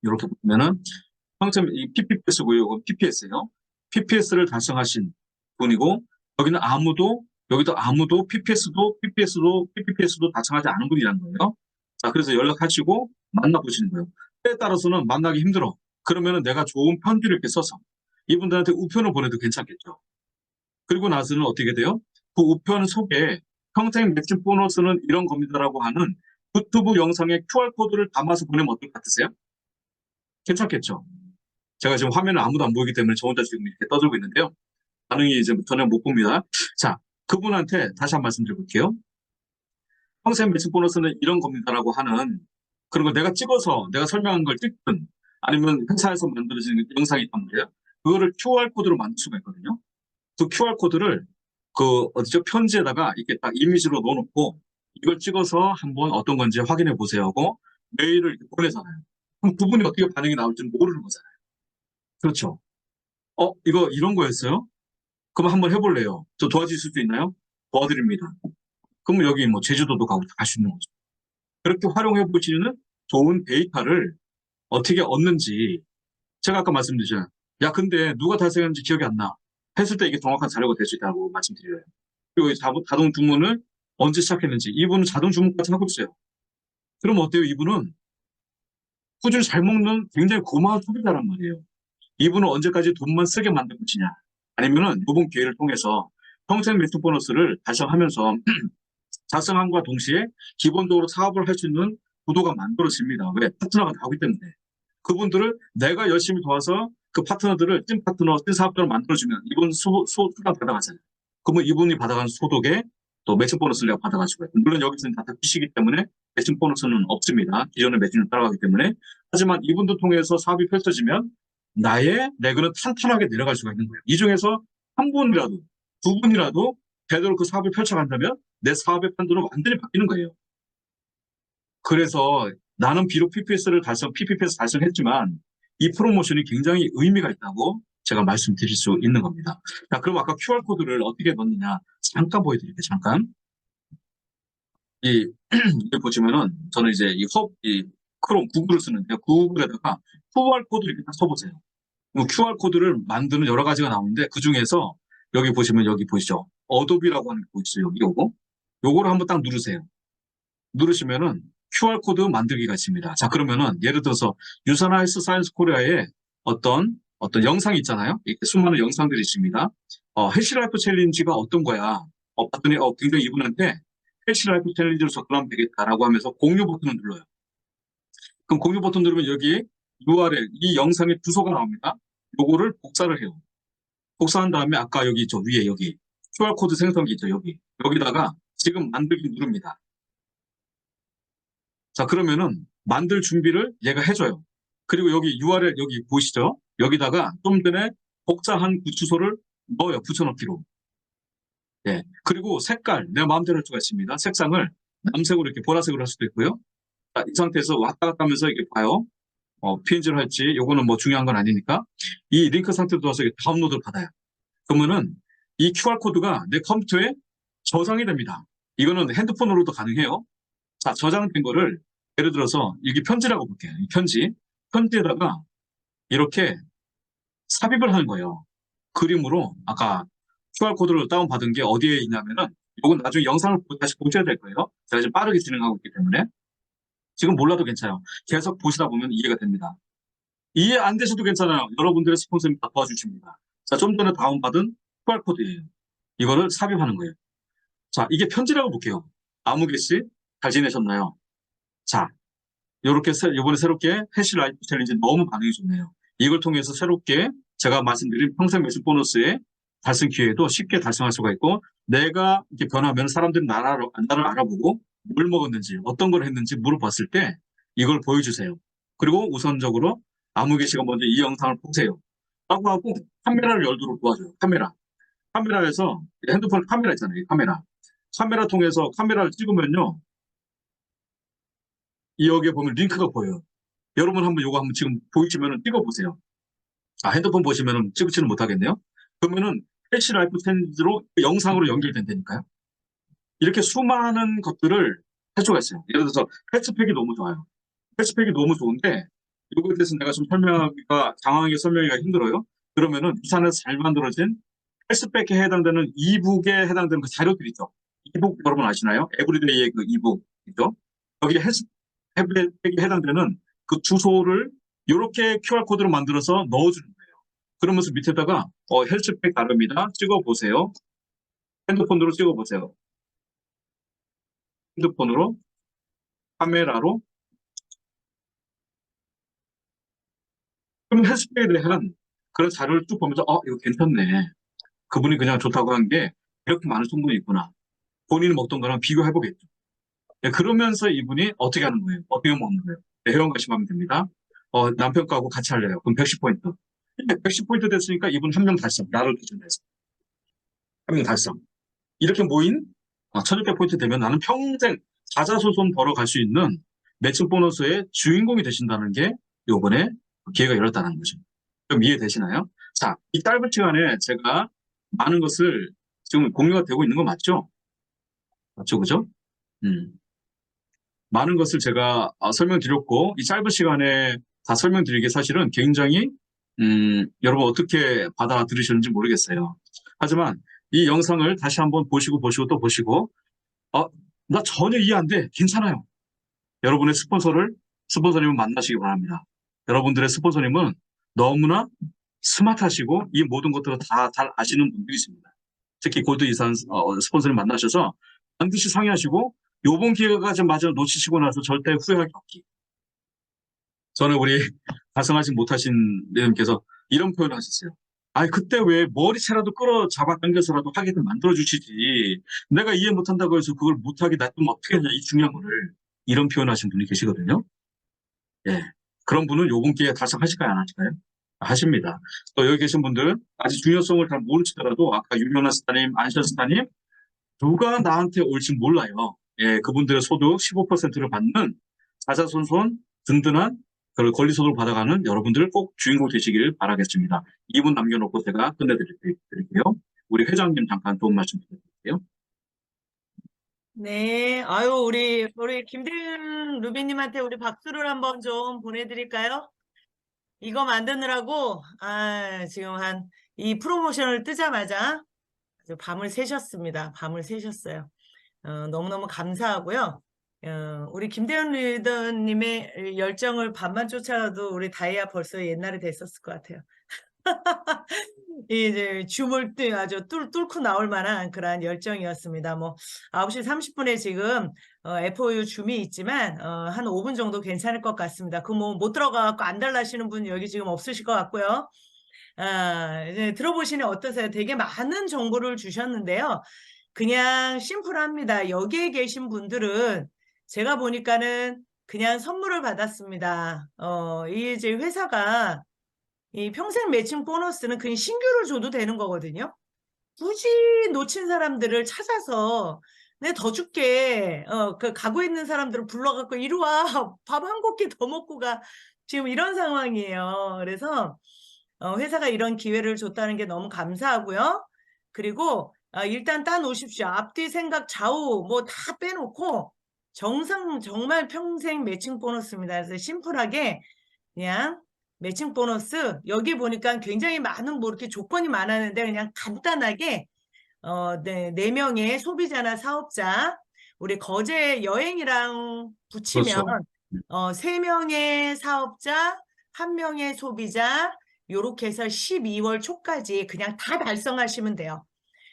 이렇게 보면은 평점 이 PPPS고요. 이건 PPS예요. PPS를 달성하신 분이고, 여기도 아무도 PPS도 달성하지 않은 분이라는 거예요. 자, 그래서 연락하시고 만나보시는 거예요. 때에 따라서는 만나기 힘들어. 그러면은 내가 좋은 편지를 이렇게 써서 이분들한테 우편을 보내도 괜찮겠죠. 그리고 나서는 어떻게 돼요? 그 우편 속에 평생 매칭 보너스는 이런 겁니다라고 하는 유튜브 영상에 QR코드를 담아서 보내면 어떨 것 같으세요? 괜찮겠죠? 제가 지금 화면을 아무도 안 보이기 때문에 저 혼자 지금 이렇게 떠들고 있는데요. 반응이 이제 전혀 못 봅니다. 자, 그분한테 다시 한 번 말씀드려볼게요. 평생 매칭 보너스는 이런 겁니다라고 하는 그런 걸 내가 찍어서 내가 설명한 걸 찍든 아니면 회사에서 만들어진 영상이 있단 말이에요. 그거를 QR코드로 만들 수가 있거든요. 그 QR코드를 그 어디죠? 편지에다가 이렇게 딱 이미지로 넣어놓고 이걸 찍어서 한번 어떤 건지 확인해 보세요 하고 메일을 이렇게 보내잖아요. 그럼 그분이 어떻게 반응이 나올지는 모르는 거잖아요. 그렇죠. 이거 이런 거였어요? 그럼 한번 해볼래요. 저 도와주실 수 있나요? 도와드립니다. 그러면 여기 뭐 제주도도 가고 다 갈 수 있는 거죠. 그렇게 활용해 보시는 좋은 데이터를 어떻게 얻는지 제가 아까 말씀드렸잖아요. 야, 근데 누가 달성했는지 기억이 안 나. 했을 때 이게 정확한 자료가 될 수 있다고 말씀드려요. 그리고 이 자동 주문을 언제 시작했는지 이분은 자동 주문까지 하고 있어요. 그럼 어때요? 이분은 꾸준히 잘 먹는 굉장히 고마운 소비자란 말이에요. 이분은 언제까지 돈만 쓰게 만들 것이냐 아니면은 이번 기회를 통해서 평생 매출 보너스를 달성하면서 달성함과 동시에 기본적으로 사업을 할 수 있는 구도가 만들어집니다. 왜? 파트너가 나오기 때문에. 그분들을 내가 열심히 도와서 그 파트너들을 찐 파트너, 찐 사업자로 만들어주면 이분 수당 받아가잖아요. 그러면 이분이 받아가는 소득에 또 매칭 보너스를 내가 받아가지고요. 물론 여기서는 다 빚이기 때문에 매칭 보너스는 없습니다. 기존의 매칭을 따라가기 때문에. 하지만 이분들 통해서 사업이 펼쳐지면 나의 레그는 탄탄하게 내려갈 수가 있는 거예요. 이 중에서 한 분이라도, 두 분이라도 제대로 그 사업을 펼쳐간다면 내 사업의 판도는 완전히 바뀌는 거예요. 그래서 나는 비록 PPS 달성했지만 이 프로모션이 굉장히 의미가 있다고 제가 말씀드릴 수 있는 겁니다. 자, 그럼 아까 QR코드를 어떻게 넣느냐 잠깐 보여드릴게요. 잠깐. 이게 보시면은 저는 이제 이 크롬 구글을 쓰는데요. 구글에다가 QR코드 이렇게 딱 써보세요. QR코드를 만드는 여러 가지가 나오는데 그 중에서 여기 보시면 여기 보이시죠? 어도비라고 하는 게 보이시죠? 여기 요거를 한번 딱 누르세요. 누르시면은 QR코드 만들기가 있습니다. 자, 그러면은 예를 들어서 유산화 헬스 사이언스 코리아에 어떤 영상이 있잖아요. 이렇게 수많은 영상들이 있습니다. 헬시라이프 챌린지가 어떤 거야? 봤더니 굉장히 이분한테 헬시라이프 챌린지로 접근하면 되겠다라고 하면서 공유 버튼을 눌러요. 그럼 공유 버튼 누르면 여기 URL, 이 영상의 주소가 나옵니다. 요거를 복사를 해요. 복사한 다음에 아까 여기 저 위에 여기 QR코드 생성기 있죠. 여기다가 지금 만들기 누릅니다. 자, 그러면은 만들 준비를 얘가 해줘요. 그리고 여기 URL 여기 보이시죠? 여기다가 좀 전에 복사한 그 주소를 넣어요. 붙여넣기로. 예. 그리고 색깔 내가 마음대로 할 수가 있습니다. 색상을 남색으로 이렇게 보라색으로 할 수도 있고요. 자, 이 상태에서 왔다 갔다 하면서 이렇게 봐요. PNG로 할지 요거는 뭐 중요한 건 아니니까 이 링크 상태로 들어와서 다운로드를 받아요. 그러면은 이 QR코드가 내 컴퓨터에 저장이 됩니다. 이거는 핸드폰으로도 가능해요. 자, 저장된 거를 예를 들어서 이게 편지라고 볼게요. 이 편지에다가 이렇게 삽입을 하는 거예요. 그림으로 아까 QR코드를 다운받은 게 어디에 있냐면은 이건 나중에 영상을 다시 보셔야 될 거예요. 제가 지금 빠르게 진행하고 있기 때문에 지금 몰라도 괜찮아요. 계속 보시다 보면 이해가 됩니다. 이해 안 되셔도 괜찮아요. 여러분들의 스폰서님 다 도와주십니다. 자, 좀 전에 다운받은 QR코드예요. 이거를 삽입하는 거예요. 자, 이게 편지라고 볼게요. 아무개 씨, 잘 지내셨나요? 자, 이번에 새롭게 해시 라이프 챌린지 너무 반응이 좋네요. 이걸 통해서 새롭게 제가 말씀드린 평생 매출 보너스의 달성 기회도 쉽게 달성할 수가 있고 내가 이렇게 변하면 사람들이 나를 알아보고 뭘 먹었는지 어떤 걸 했는지 물어봤을 때 이걸 보여주세요. 그리고 우선적으로 아무개 씨가 먼저 이 영상을 보세요. 라고 하고 카메라를 열도록 도와줘요. 카메라에서 핸드폰 카메라 있잖아요. 카메라 통해서 카메라를 찍으면요. 여기에 보면 링크가 보여요. 여러분 한번 요거 한번 지금 보이시면은 찍어보세요. 핸드폰 보시면은 찍지는 못하겠네요. 그러면은 해시 라이프 챌린지로 영상으로 연결된다니까요. 이렇게 수많은 것들을 할 수가 있어요. 예를 들어서 패스팩이 너무 좋아요. 패스팩이 너무 좋은데 이거에 대해서 내가 좀 장황하게 설명하기가 힘들어요. 그러면은 부산에서 잘 만들어진 헬스백에 해당되는 이북에 해당되는 그 자료들 있죠. 이북 여러분 아시나요? 에브리데이의 그 이북이죠. 여기 헬스백에 해당되는 그 주소를 이렇게 QR코드로 만들어서 넣어주는 거예요. 그러면서 밑에다가 헬스백 다릅니다. 찍어보세요. 핸드폰으로 찍어보세요. 핸드폰으로 카메라로 그럼 헬스백에 대한 그런 자료를 쭉 보면서 이거 괜찮네. 그분이 그냥 좋다고 한 게 이렇게 많은 성분이 있구나. 본인이 먹던 거랑 비교해보겠죠. 네, 그러면서 이분이 어떻게 하는 거예요? 어떻게 먹는 거예요? 네, 회원 가심하면 됩니다. 남편과하고 같이 할래요. 그럼 110포인트. 110포인트 됐으니까 이분 한 명 달성. 나를 기준해서. 한 명 달성. 이렇게 모인 1600포인트 되면 나는 평생 자자소손 벌어갈 수 있는 매칭 보너스의 주인공이 되신다는 게 요번에 기회가 열렸다는 거죠. 좀 이해되시나요? 자, 이 짧은 시간에 제가 많은 것을 지금 공유가 되고 있는 거 맞죠? 맞죠, 그죠? 많은 것을 제가 설명드렸고, 이 짧은 시간에 다 설명드리기 사실은 굉장히, 여러분 어떻게 받아들이셨는지 모르겠어요. 하지만 이 영상을 다시 한번 보시고 또 보시고, 나 전혀 이해 안 돼. 괜찮아요. 여러분의 스폰서님을 만나시기 바랍니다. 여러분들의 스폰서님은 너무나 스마트하시고 이 모든 것들을 다 잘 아시는 분들이십니다. 특히 골드 이산 스폰서님 만나셔서 반드시 상의하시고 요번 기회가 좀 마저 놓치시고 나서 절대 후회하기 없기. 저는 우리 달성하지 못하신 내님께서 이런 표현을 하셨어요. 그때 왜 머리채라도 끌어 잡아 당겨서라도 하게끔 만들어주시지. 내가 이해 못한다고 해서 그걸 못하게 놔두면 어떻게 하냐, 이 중요한 거를. 이런 표현하신 분이 계시거든요. 예. 그런 분은 요번 기회에 달성하실까요, 안 하실까요? 하십니다. 또 여기 계신 분들, 아직 중요성을 잘 모르시더라도, 아까 유명한 스타님, 안션 스타님, 누가 나한테 올지 몰라요. 예, 그분들의 소득 15%를 받는 자자손손 든든한 그 권리소득을 받아가는 여러분들 꼭 주인공 되시기를 바라겠습니다. 2분 남겨놓고 제가 끝내드릴게요. 우리 회장님 잠깐 좋은 말씀 부탁드릴게요. 네, 아유, 우리 김대윤 루비님한테 우리 박수를 한번 좀 보내드릴까요? 이거 만드느라고, 지금 이 프로모션을 뜨자마자 아주 밤을 새셨습니다. 밤을 새셨어요. 너무너무 감사하고요. 우리 김대윤 리더님의 열정을 밤만 쫓아가도 우리 다이아 벌써 옛날에 됐었을 것 같아요. 이제 줌을 아주 뚫고 나올 만한 그러한 열정이었습니다. 뭐 9시 30분에 지금 FOU 줌이 있지만 한 5분 정도 괜찮을 것 같습니다. 그 뭐 못 들어가고 안 달라시는 분 여기 지금 없으실 것 같고요. 이제 들어보시니 어떠세요? 되게 많은 정보를 주셨는데요. 그냥 심플합니다. 여기에 계신 분들은 제가 보니까는 그냥 선물을 받았습니다. 이제 회사가 이 평생 매칭 보너스는 그냥 신규를 줘도 되는 거거든요. 굳이 놓친 사람들을 찾아서 내 더 줄게. 그 가고 있는 사람들을 불러갖고 이리 와. 밥 한 공기 더 먹고 가. 지금 이런 상황이에요. 그래서 회사가 이런 기회를 줬다는 게 너무 감사하고요. 그리고 일단 따놓으십시오. 앞뒤 생각 좌우 뭐 다 빼놓고 정말 평생 매칭 보너스입니다. 그래서 심플하게 그냥 매칭 보너스 여기 보니까 굉장히 많은 뭐 이렇게 조건이 많았는데 그냥 간단하게 네 명의 소비자나 사업자 우리 거제 여행이랑 붙이면 그렇죠. 3명의 사업자 1명의 소비자 요렇게 해서 12월 초까지 그냥 다 달성하시면 돼요.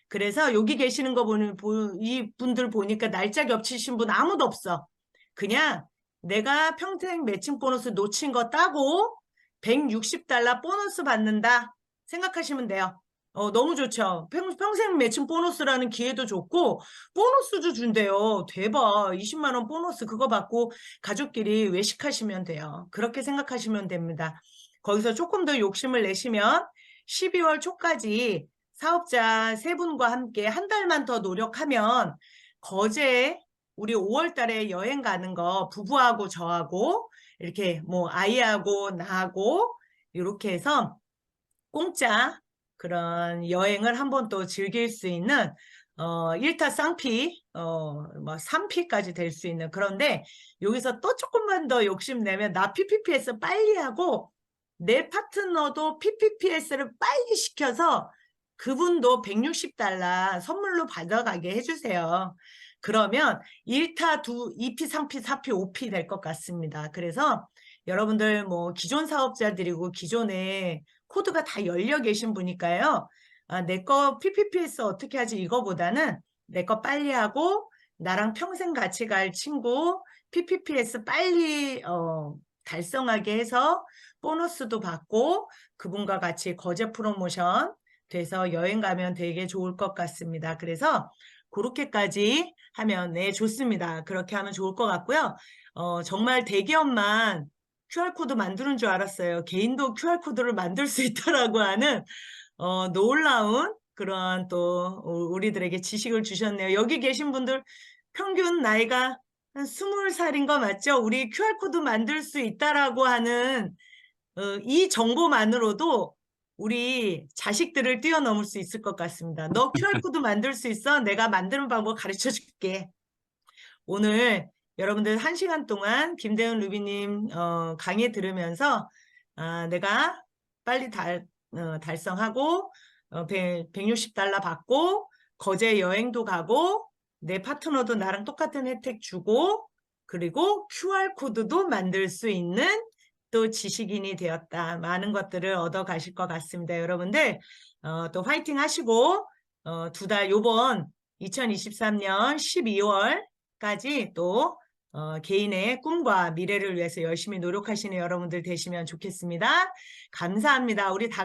그래서 여기 계시는 거 보는 이 분들 보니까 날짜 겹치신 분 아무도 없어. 그냥 내가 평생 매칭 보너스 놓친 거 따고 $160 보너스 받는다 생각하시면 돼요. 너무 좋죠. 평생 매칭 보너스라는 기회도 좋고 보너스도 준대요. 대박. 20만 원 보너스 그거 받고 가족끼리 외식하시면 돼요. 그렇게 생각하시면 됩니다. 거기서 조금 더 욕심을 내시면 12월 초까지 사업자 3분과 함께 한 달만 더 노력하면 거제에 우리 5월 달에 여행 가는 거 부부하고 저하고 이렇게 뭐 아이하고 나하고 이렇게 해서 공짜 그런 여행을 한번 또 즐길 수 있는 1타 쌍피 뭐 3피까지 될 수 있는 그런데 여기서 또 조금만 더 욕심내면 나 PPP에서 빨리 하고 내 파트너도 PPPS를 빨리 시켜서 그분도 $160 선물로 받아가게 해주세요. 그러면 1타, 2P, 3P, 4P, 5P 될 것 같습니다. 그래서 여러분들 뭐 기존 사업자들이고 기존에 코드가 다 열려 계신 분이니까요. 내 거 PPPS 어떻게 하지 이거보다는 내 거 빨리 하고 나랑 평생 같이 갈 친구 PPPS 빨리 달성하게 해서 보너스도 받고 그분과 같이 거제 프로모션 돼서 여행 가면 되게 좋을 것 같습니다. 그래서 그렇게까지 하면 네 좋습니다. 그렇게 하면 좋을 것 같고요. 정말 대기업만 QR코드 만드는 줄 알았어요. 개인도 QR코드를 만들 수 있다라고 하는 놀라운 그러한 또 우리들에게 지식을 주셨네요. 여기 계신 분들 평균 나이가 한 20살인 거 맞죠? 우리 QR코드 만들 수 있다라고 하는 이 정보만으로도 우리 자식들을 뛰어넘을 수 있을 것 같습니다. 너 QR코드 만들 수 있어? 내가 만드는 방법 가르쳐 줄게. 오늘 여러분들 1시간 동안 김대훈 루비님 강의 들으면서 내가 빨리 달성하고 $160 받고 거제 여행도 가고 내 파트너도 나랑 똑같은 혜택 주고 그리고 QR코드도 만들 수 있는 또 지식인이 되었다. 많은 것들을 얻어 가실 것 같습니다. 여러분들 또 화이팅 하시고 요번 2023년 12월까지 또 개인의 꿈과 미래를 위해서 열심히 노력하시는 여러분들 되시면 좋겠습니다. 감사합니다. 우리 다